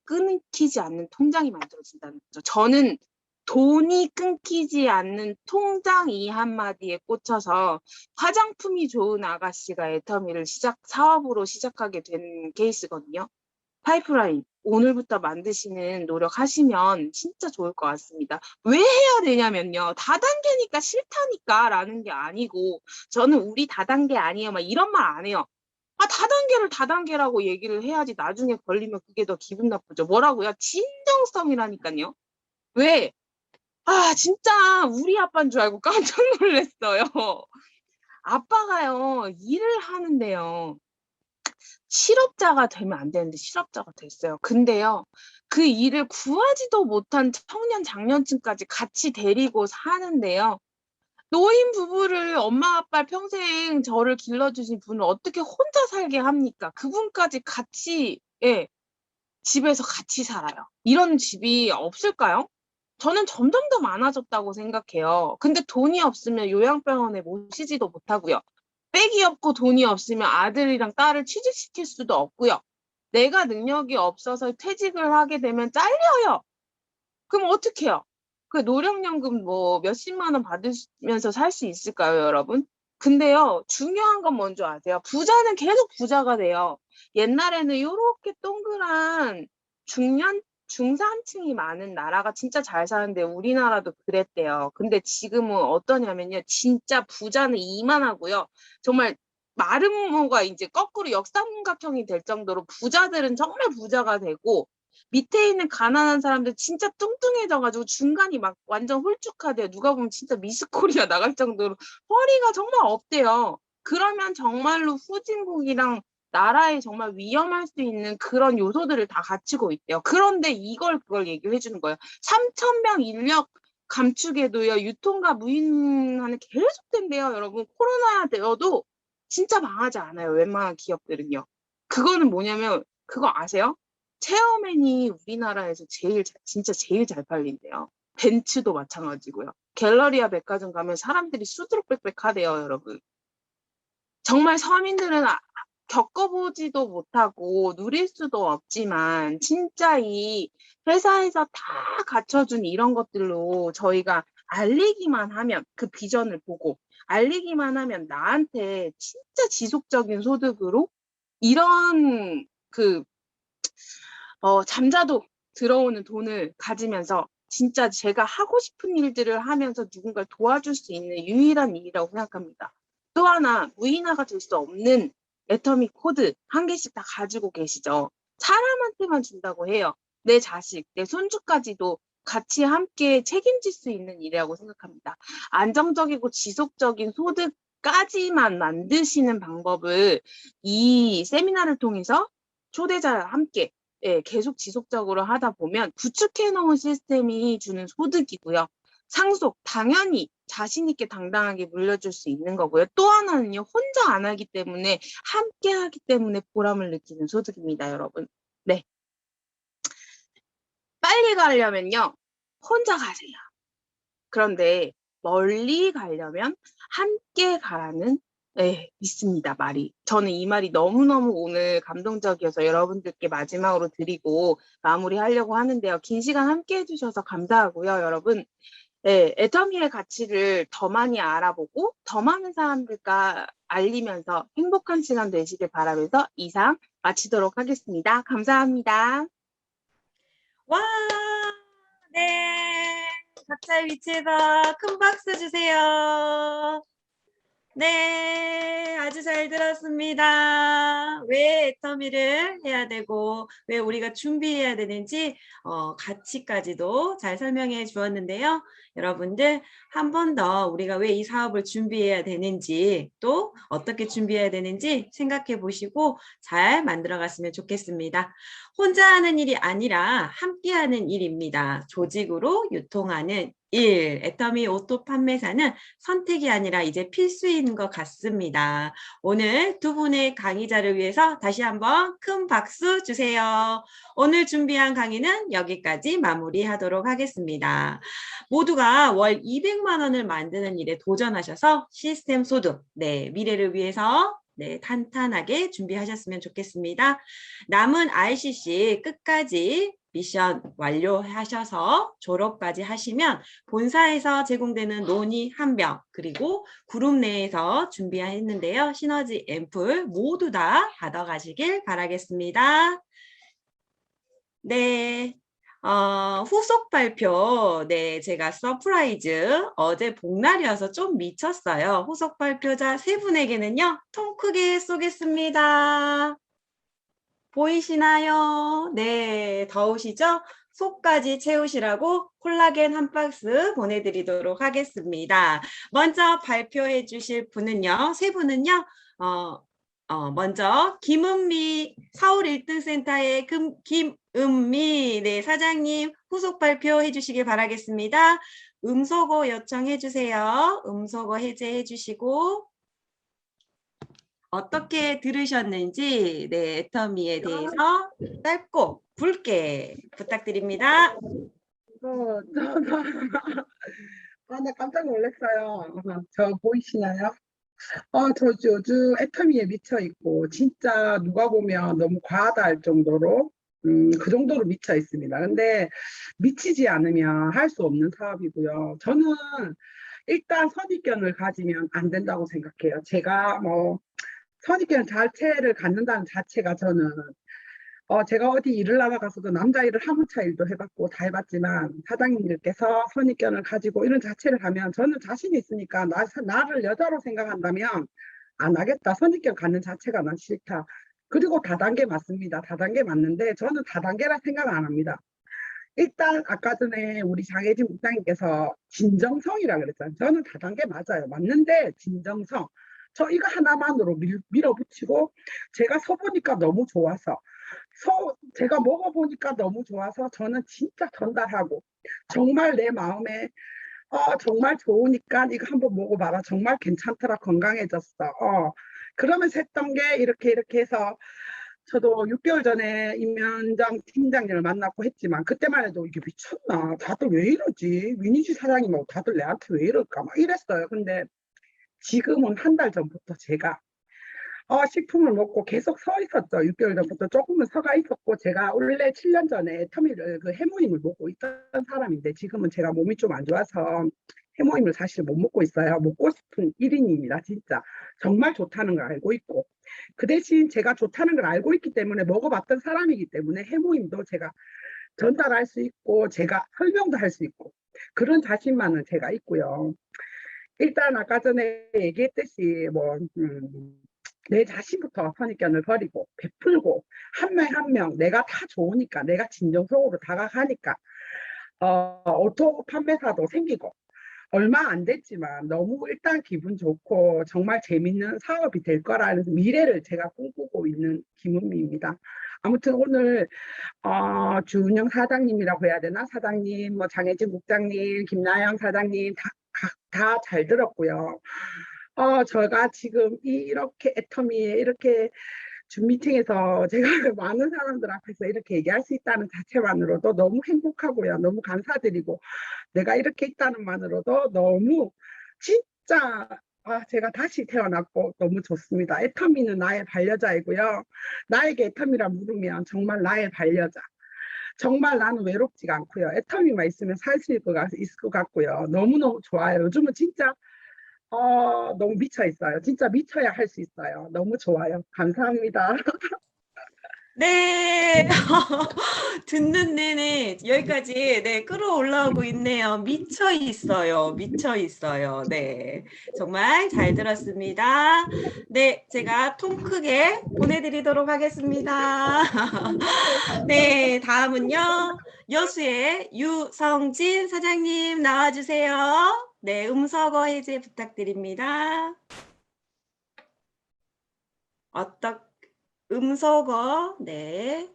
끊기지 않는 통장이 만들어진다는 거죠. 저는 돈이 끊기지 않는 통장 이 한마디에 꽂혀서 화장품이 좋은 아가씨가 애터미를 사업으로 시작하게 된 케이스거든요. 파이프라인 오늘부터 만드시는 노력하시면 진짜 좋을 것 같습니다. 왜 해야 되냐면요. 다단계니까 싫다니까 라는 게 아니고 저는 우리 다단계 아니에요. 막 이런 말 안 해요. 다단계를 다단계라고 얘기를 해야지 나중에 걸리면 그게 더 기분 나쁘죠. 뭐라고요? 진정성이라니까요. 왜? 진짜 우리 아빠인 줄 알고 깜짝 놀랐어요. 아빠가요, 일을 하는데요. 실업자가 되면 안 되는데 실업자가 됐어요. 근데요, 그 일을 구하지도 못한 청년 장년층까지 같이 데리고 사는데요. 노인 부부를 엄마 아빠 평생 저를 길러주신 분을 어떻게 혼자 살게 합니까? 그분까지 같이 집에서 같이 살아요. 이런 집이 없을까요? 저는 점점 더 많아졌다고 생각해요. 근데 돈이 없으면 요양병원에 모시지도 못하고요. 백이 없고 돈이 없으면 아들이랑 딸을 취직시킬 수도 없고요. 내가 능력이 없어서 퇴직을 하게 되면 잘려요. 그럼 어떻게 해요? 그 노령연금 뭐 몇십만 원 받으면서 살 수 있을까요, 여러분? 근데요, 중요한 건 뭔지 아세요? 부자는 계속 부자가 돼요. 옛날에는 요렇게 동그란 중산층이 많은 나라가 진짜 잘 사는데 우리나라도 그랬대요. 근데 지금은 어떠냐면요. 진짜 부자는 이만하고요. 정말 마름모가 이제 거꾸로 역삼각형이 될 정도로 부자들은 정말 부자가 되고 밑에 있는 가난한 사람들 진짜 뚱뚱해져가지고 중간이 막 완전 홀쭉하대요. 누가 보면 진짜 미스 코리아 나갈 정도로 허리가 정말 없대요. 그러면 정말로 후진국이랑 나라에 정말 위험할 수 있는 그런 요소들을 다 갖추고 있대요. 그런데 그걸 얘기를 해주는 거예요. 3,000명 인력 감축에도요, 유통과 무인화는 계속된대요, 여러분. 코로나 되어도 진짜 망하지 않아요, 웬만한 기업들은요. 그거는 뭐냐면, 그거 아세요? 체어맨이 우리나라에서 진짜 제일 잘 팔린대요. 벤츠도 마찬가지고요. 갤러리아 백화점 가면 사람들이 수두룩 빽빽 하대요, 여러분. 정말 서민들은 겪어보지도 못하고 누릴 수도 없지만 진짜 이 회사에서 다 갖춰준 이런 것들로 저희가 알리기만 하면 그 비전을 보고 알리기만 하면 나한테 진짜 지속적인 소득으로 이런 잠자도 들어오는 돈을 가지면서 진짜 제가 하고 싶은 일들을 하면서 누군가를 도와줄 수 있는 유일한 일이라고 생각합니다. 또 하나 무인화가 될 수 없는 애터미 코드 한 개씩 다 가지고 계시죠. 사람한테만 준다고 해요. 내 자식, 내 손주까지도 같이 함께 책임질 수 있는 일이라고 생각합니다. 안정적이고 지속적인 소득까지만 만드시는 방법을 이 세미나를 통해서 초대자와 함께 계속 지속적으로 하다 보면 구축해 놓은 시스템이 주는 소득이고요. 상속, 당연히 자신 있게 당당하게 물려줄 수 있는 거고요. 또 하나는요, 혼자 안 하기 때문에 함께 하기 때문에 보람을 느끼는 소득입니다, 여러분. 네. 빨리 가려면요, 혼자 가세요. 그런데 멀리 가려면 함께 가라는 있습니다, 말이. 저는 이 말이 너무너무 오늘 감동적이어서 여러분들께 마지막으로 드리고 마무리하려고 하는데요. 긴 시간 함께 해주셔서 감사하고요, 여러분. 애터미의 가치를 더 많이 알아보고 더 많은 사람들과 알리면서 행복한 시간 되시길 바라면서 이상 마치도록 하겠습니다. 감사합니다. 와, 네. 각자의 위치에서 큰 박수 주세요. 네, 아주 잘 들었습니다. 왜 애터미를 해야 되고 왜 우리가 준비해야 되는지 가치까지도 잘 설명해 주었는데요. 여러분들 한 번 더 우리가 왜 이 사업을 준비해야 되는지 또 어떻게 준비해야 되는지 생각해 보시고 잘 만들어 갔으면 좋겠습니다. 혼자 하는 일이 아니라 함께 하는 일입니다. 조직으로 유통하는 일, 애터미 오토 판매사는 선택이 아니라 이제 필수인 것 같습니다. 오늘 두 분의 강의자를 위해서 다시 한번 큰 박수 주세요. 오늘 준비한 강의는 여기까지 마무리하도록 하겠습니다. 모두가 월 200만 원을 만드는 일에 도전하셔서 시스템 소득, 미래를 위해서 탄탄하게 준비하셨으면 좋겠습니다. 남은 RCC 끝까지 미션 완료하셔서 졸업까지 하시면 본사에서 제공되는 논의 한 병 그리고 그룹 내에서 준비했는데요. 시너지 앰플 모두 다 받아가시길 바라겠습니다. 네. 후속 발표, 제가 서프라이즈, 어제 복날이어서 좀 미쳤어요. 후속 발표자 세 분에게는요, 통 크게 쏘겠습니다. 보이시나요? 네, 더우시죠? 속까지 채우시라고 콜라겐 한 박스 보내드리도록 하겠습니다. 먼저 발표해 주실 분은요, 세 분은요, 먼저 김은미 서울 1등 센터의 김은미 사장님 후속 발표해 주시길 바라겠습니다. 음소거 요청해 주세요. 음소거 해제해 주시고 어떻게 들으셨는지 애터미에 대해서 짧고 굵게 부탁드립니다. 나 깜짝 놀랐어요. 저 보이시나요? 저 요즘 애터미에 미쳐 있고 진짜 누가 보면 너무 과하다 할 정도로 그 정도로 미쳐 있습니다. 근데 미치지 않으면 할 수 없는 사업이고요. 저는 일단 선입견을 가지면 안 된다고 생각해요. 제가 뭐 선입견 자체를 갖는다는 자체가 저는 제가 어디 일을 나가서도 남자 일을 하무차 일도 해봤고 다 해봤지만 사장님들께서 선입견을 가지고 이런 자체를 하면 저는 자신이 있으니까 나를 여자로 생각한다면 안 하겠다. 선입견 갖는 자체가 난 싫다. 그리고 다단계 맞습니다. 다단계 맞는데 저는 다단계라 생각 안 합니다. 일단 아까 전에 우리 장혜진 국장님께서 진정성이라 그랬잖아요. 저는 다단계 맞아요. 맞는데 진정성. 저 이거 하나만으로 밀어붙이고 제가 서보니까 너무 좋아서 제가 먹어보니까 너무 좋아서 저는 진짜 전달하고 정말 내 마음에 정말 좋으니까 이거 한번 먹어봐라. 정말 괜찮더라. 건강해졌어. 그러면서 했던 게 이렇게 해서 저도 6개월 전에 임현장 팀장님을 만났고 했지만 그때만 해도 이게 미쳤나. 다들 왜 이러지? 위니지 사장님 뭐 다들 내한테 왜 이럴까? 막 이랬어요. 근데 지금은 한 달 전부터 제가 식품을 먹고 계속 서 있었죠. 6개월 전부터 조금은 서가 있었고 제가 원래 7년 전에 터미를 그 해모임을 먹고 있던 사람인데 지금은 제가 몸이 좀 안 좋아서 해모임을 사실 못 먹고 있어요. 먹고 싶은 1인입니다. 진짜 정말 좋다는 걸 알고 있고 그 대신 제가 좋다는 걸 알고 있기 때문에 먹어봤던 사람이기 때문에 해모임도 제가 전달할 수 있고 제가 설명도 할 수 있고 그런 자신만은 제가 있고요. 일단 아까 전에 얘기했듯이 내 자신부터 선입견을 버리고 베풀고 한 명 한 명 내가 다 좋으니까 내가 진정성으로 다가가니까 오토 판매사도 생기고 얼마 안 됐지만 너무 일단 기분 좋고 정말 재밌는 사업이 될 거라는 미래를 제가 꿈꾸고 있는 김은미입니다. 아무튼 오늘 주은영 사장님이라고 해야 되나? 사장님, 뭐 장혜진 국장님, 김나영 사장님 다 잘 들었고요. 제가 지금 이렇게 애터미에 이렇게 줌 미팅에서 제가 많은 사람들 앞에서 이렇게 얘기할 수 있다는 자체만으로도 너무 행복하고요. 너무 감사드리고 내가 이렇게 있다는 만으로도 너무 진짜 제가 다시 태어났고 너무 좋습니다. 애터미는 나의 반려자이고요. 나에게 애터미라 물으면 정말 나의 반려자. 정말 나는 외롭지가 않고요. 애터미만 있으면 살 수 있을 것 같고요. 너무너무 좋아요. 요즘은 진짜 너무 미쳐 있어요. 진짜 미쳐야 할 수 있어요. 너무 좋아요. 감사합니다. 네. 듣는 내내 여기까지 네, 끌어올라오고 있네요. 미쳐 있어요. 미쳐 있어요. 네. 정말 잘 들었습니다. 네, 제가 통 크게 보내드리도록 하겠습니다. 네, 다음은요. 여수의 유성진 사장님 나와주세요. 네, 음소거 해제 부탁드립니다. 음소거, 네.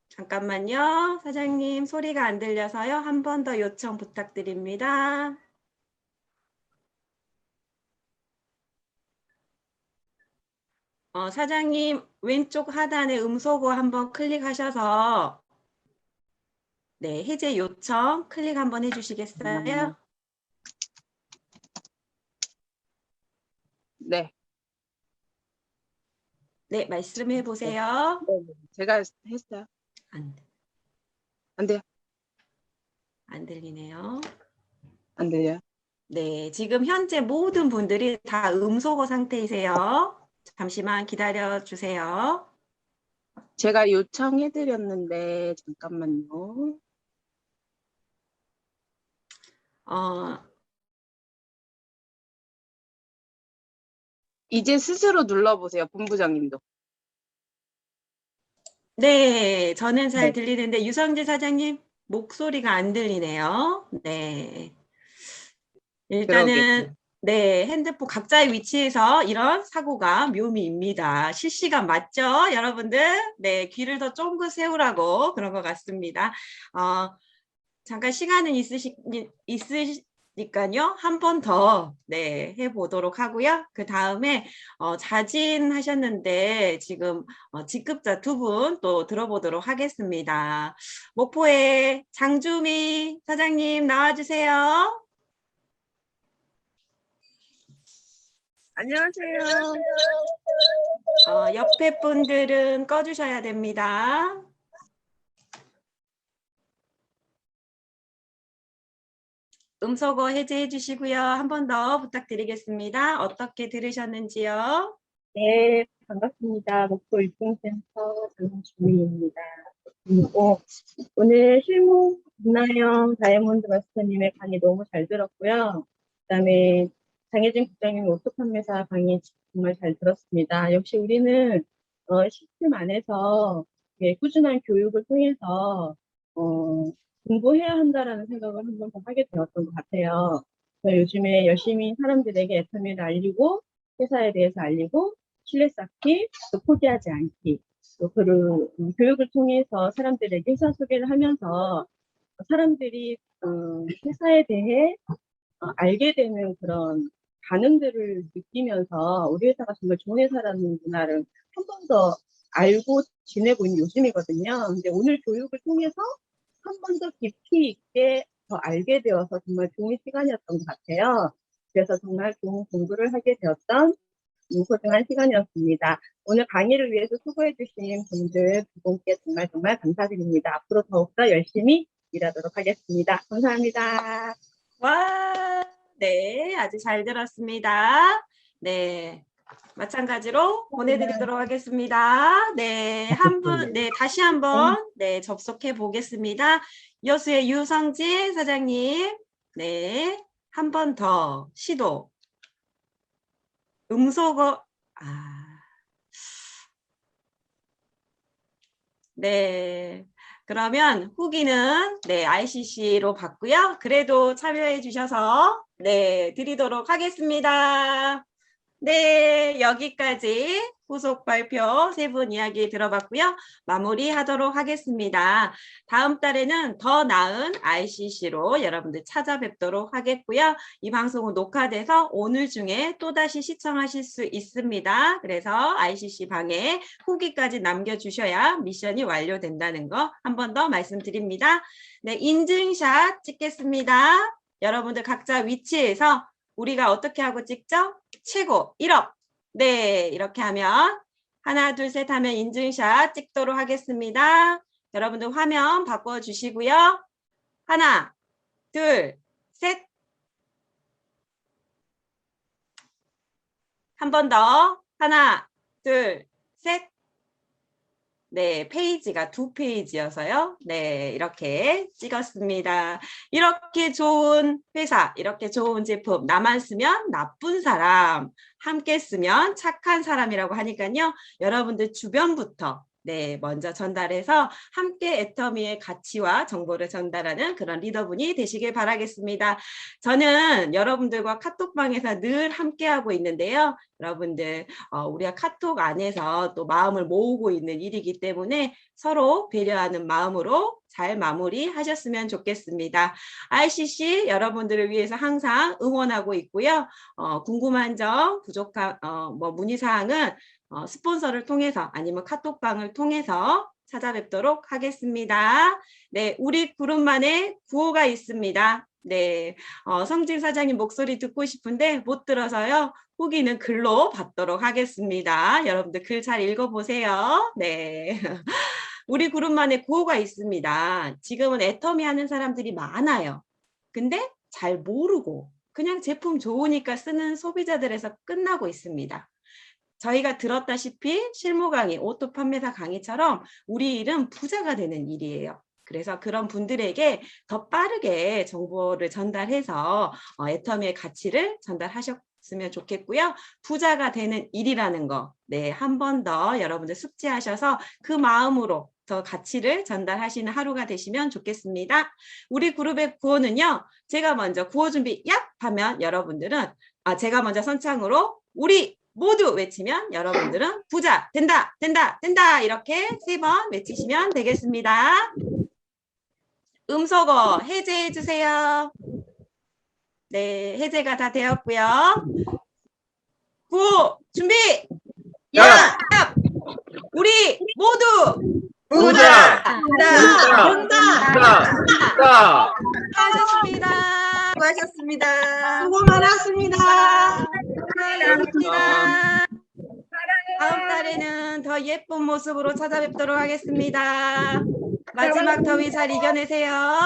잠깐만요. 사장님 소리가 안 들려서요. 한 번 더 요청 부탁드립니다. 사장님 왼쪽 하단에 음소거 한번 클릭하셔서 네, 해제 요청 클릭 한번 해주시겠어요? 네. 네, 말씀해 보세요. 네. 제가 했어요. 안 돼요. 안 들리네요. 안 들려요. 네, 지금 현재 모든 분들이 다 음소거 상태이세요. 잠시만 기다려 주세요. 제가 요청해드렸는데 잠깐만요. 이제 스스로 눌러보세요. 본부장님도. 네, 저는 잘 네. 들리는데 유성재 사장님 목소리가 안 들리네요. 네. 일단은 네, 핸드폰 각자의 위치에서 이런 사고가 묘미입니다. 실시간 맞죠? 여러분들? 네, 귀를 더 쫑긋 세우라고 그런 것 같습니다. 잠깐 시간은 있으니까요. 한 번 더 네, 해보도록 하고요. 그 다음에 자진하셨는데 지금 직급자 두 분 또 들어보도록 하겠습니다. 목포의 장주미 사장님 나와주세요. 안녕하세요. 옆에 분들은 꺼주셔야 됩니다. 음소거 해제해 주시고요. 한 번 더 부탁드리겠습니다. 어떻게 들으셨는지요? 네, 반갑습니다. 목포 유통센터 장주민입니다. 오늘 실무 김나영 다이아몬드 마스터님의 강의 너무 잘 들었고요. 그다음에 장혜진 국장님의 오토판매사 강의 정말 잘 들었습니다. 역시 우리는 시스템 안에서 꾸준한 교육을 통해서 공부해야 한다라는 생각을 한 번 더 하게 되었던 것 같아요. 요즘에 열심히 사람들에게 애터미를 알리고 회사에 대해서 알리고 신뢰 쌓기, 또 포기하지 않기, 또 교육을 통해서 사람들에게 회사 소개를 하면서 사람들이 회사에 대해 알게 되는 그런 반응들을 느끼면서 우리 회사가 정말 좋은 회사라는 문화를 한 번 더 알고 지내고 있는 요즘이거든요. 근데 오늘 교육을 통해서 한 번 더 깊이 있게 더 알게 되어서 정말 좋은 시간이었던 것 같아요. 그래서 정말 좋은 공부를 하게 되었던 소중한 시간이었습니다. 오늘 강의를 위해서 수고해주신 분들 두 분께 정말 정말 감사드립니다. 앞으로 더욱더 열심히 일하도록 하겠습니다. 감사합니다. 와, 네, 아주 잘 들었습니다. 네, 마찬가지로 보내드리도록 하겠습니다. 네, 다시 한번 네, 접속해 보겠습니다. 여수의 유성진 사장님, 네, 한 번 더 시도. 음소거, 네. 그러면 후기는 네, ICC로 받고요. 그래도 참여해 주셔서 네, 드리도록 하겠습니다. 네, 여기까지 후속 발표 세 분 이야기 들어봤고요. 마무리하도록 하겠습니다. 다음 달에는 더 나은 ICC로 여러분들 찾아뵙도록 하겠고요. 이 방송은 녹화돼서 오늘 중에 또다시 시청하실 수 있습니다. 그래서 ICC 방에 후기까지 남겨주셔야 미션이 완료된다는 거 한 번 더 말씀드립니다. 네, 인증샷 찍겠습니다. 여러분들 각자 위치에서 우리가 어떻게 하고 찍죠? 최고 1업. 네, 이렇게 하면 하나, 둘, 셋 하면 인증샷 찍도록 하겠습니다. 여러분들 화면 바꿔주시고요. 하나, 둘, 셋. 한 번 더. 하나, 둘, 셋. 네, 페이지가 2페이지여서요. 네, 이렇게 찍었습니다. 이렇게 좋은 회사, 이렇게 좋은 제품, 나만 쓰면 나쁜 사람, 함께 쓰면 착한 사람이라고 하니까요. 여러분들 주변부터 네, 먼저 전달해서 함께 애터미의 가치와 정보를 전달하는 그런 리더분이 되시길 바라겠습니다. 저는 여러분들과 카톡방에서 늘 함께하고 있는데요. 여러분들 우리가 카톡 안에서 또 마음을 모으고 있는 일이기 때문에 서로 배려하는 마음으로 잘 마무리하셨으면 좋겠습니다. ICC 여러분들을 위해서 항상 응원하고 있고요. 궁금한 점, 부족한 문의사항은 스폰서를 통해서 아니면 카톡방을 통해서 찾아뵙도록 하겠습니다. 네, 우리 그룹만의 구호가 있습니다. 네, 성진 사장님 목소리 듣고 싶은데 못 들어서요. 후기는 글로 받도록 하겠습니다. 여러분들 글 잘 읽어보세요. 네. 우리 그룹만의 구호가 있습니다. 지금은 애터미 하는 사람들이 많아요. 근데 잘 모르고 그냥 제품 좋으니까 쓰는 소비자들에서 끝나고 있습니다. 저희가 들었다시피 실무 강의, 오토 판매사 강의처럼 우리 일은 부자가 되는 일이에요. 그래서 그런 분들에게 더 빠르게 정보를 전달해서 애터미의 가치를 전달하셨으면 좋겠고요. 부자가 되는 일이라는 거, 네, 한 번 더 여러분들 숙지하셔서 그 마음으로 더 가치를 전달하시는 하루가 되시면 좋겠습니다. 우리 그룹의 구호는요. 제가 먼저 구호 준비 얍 하면 여러분들은 제가 먼저 선창으로 우리 모두 외치면 여러분들은 부자 된다 된다 된다 이렇게 3번 외치시면 되겠습니다. 음소거 해제해 주세요. 네, 해제가 다 되었고요. 구호 준비 야! 우리 모두 부자! 부자! 하셨습니다. 수고하셨습니다. 수고 많았습니다. 수고하셨습니다. 다음 달에는 더 예쁜 모습으로 찾아뵙도록 하겠습니다. 마지막 더위 잘 이겨내세요.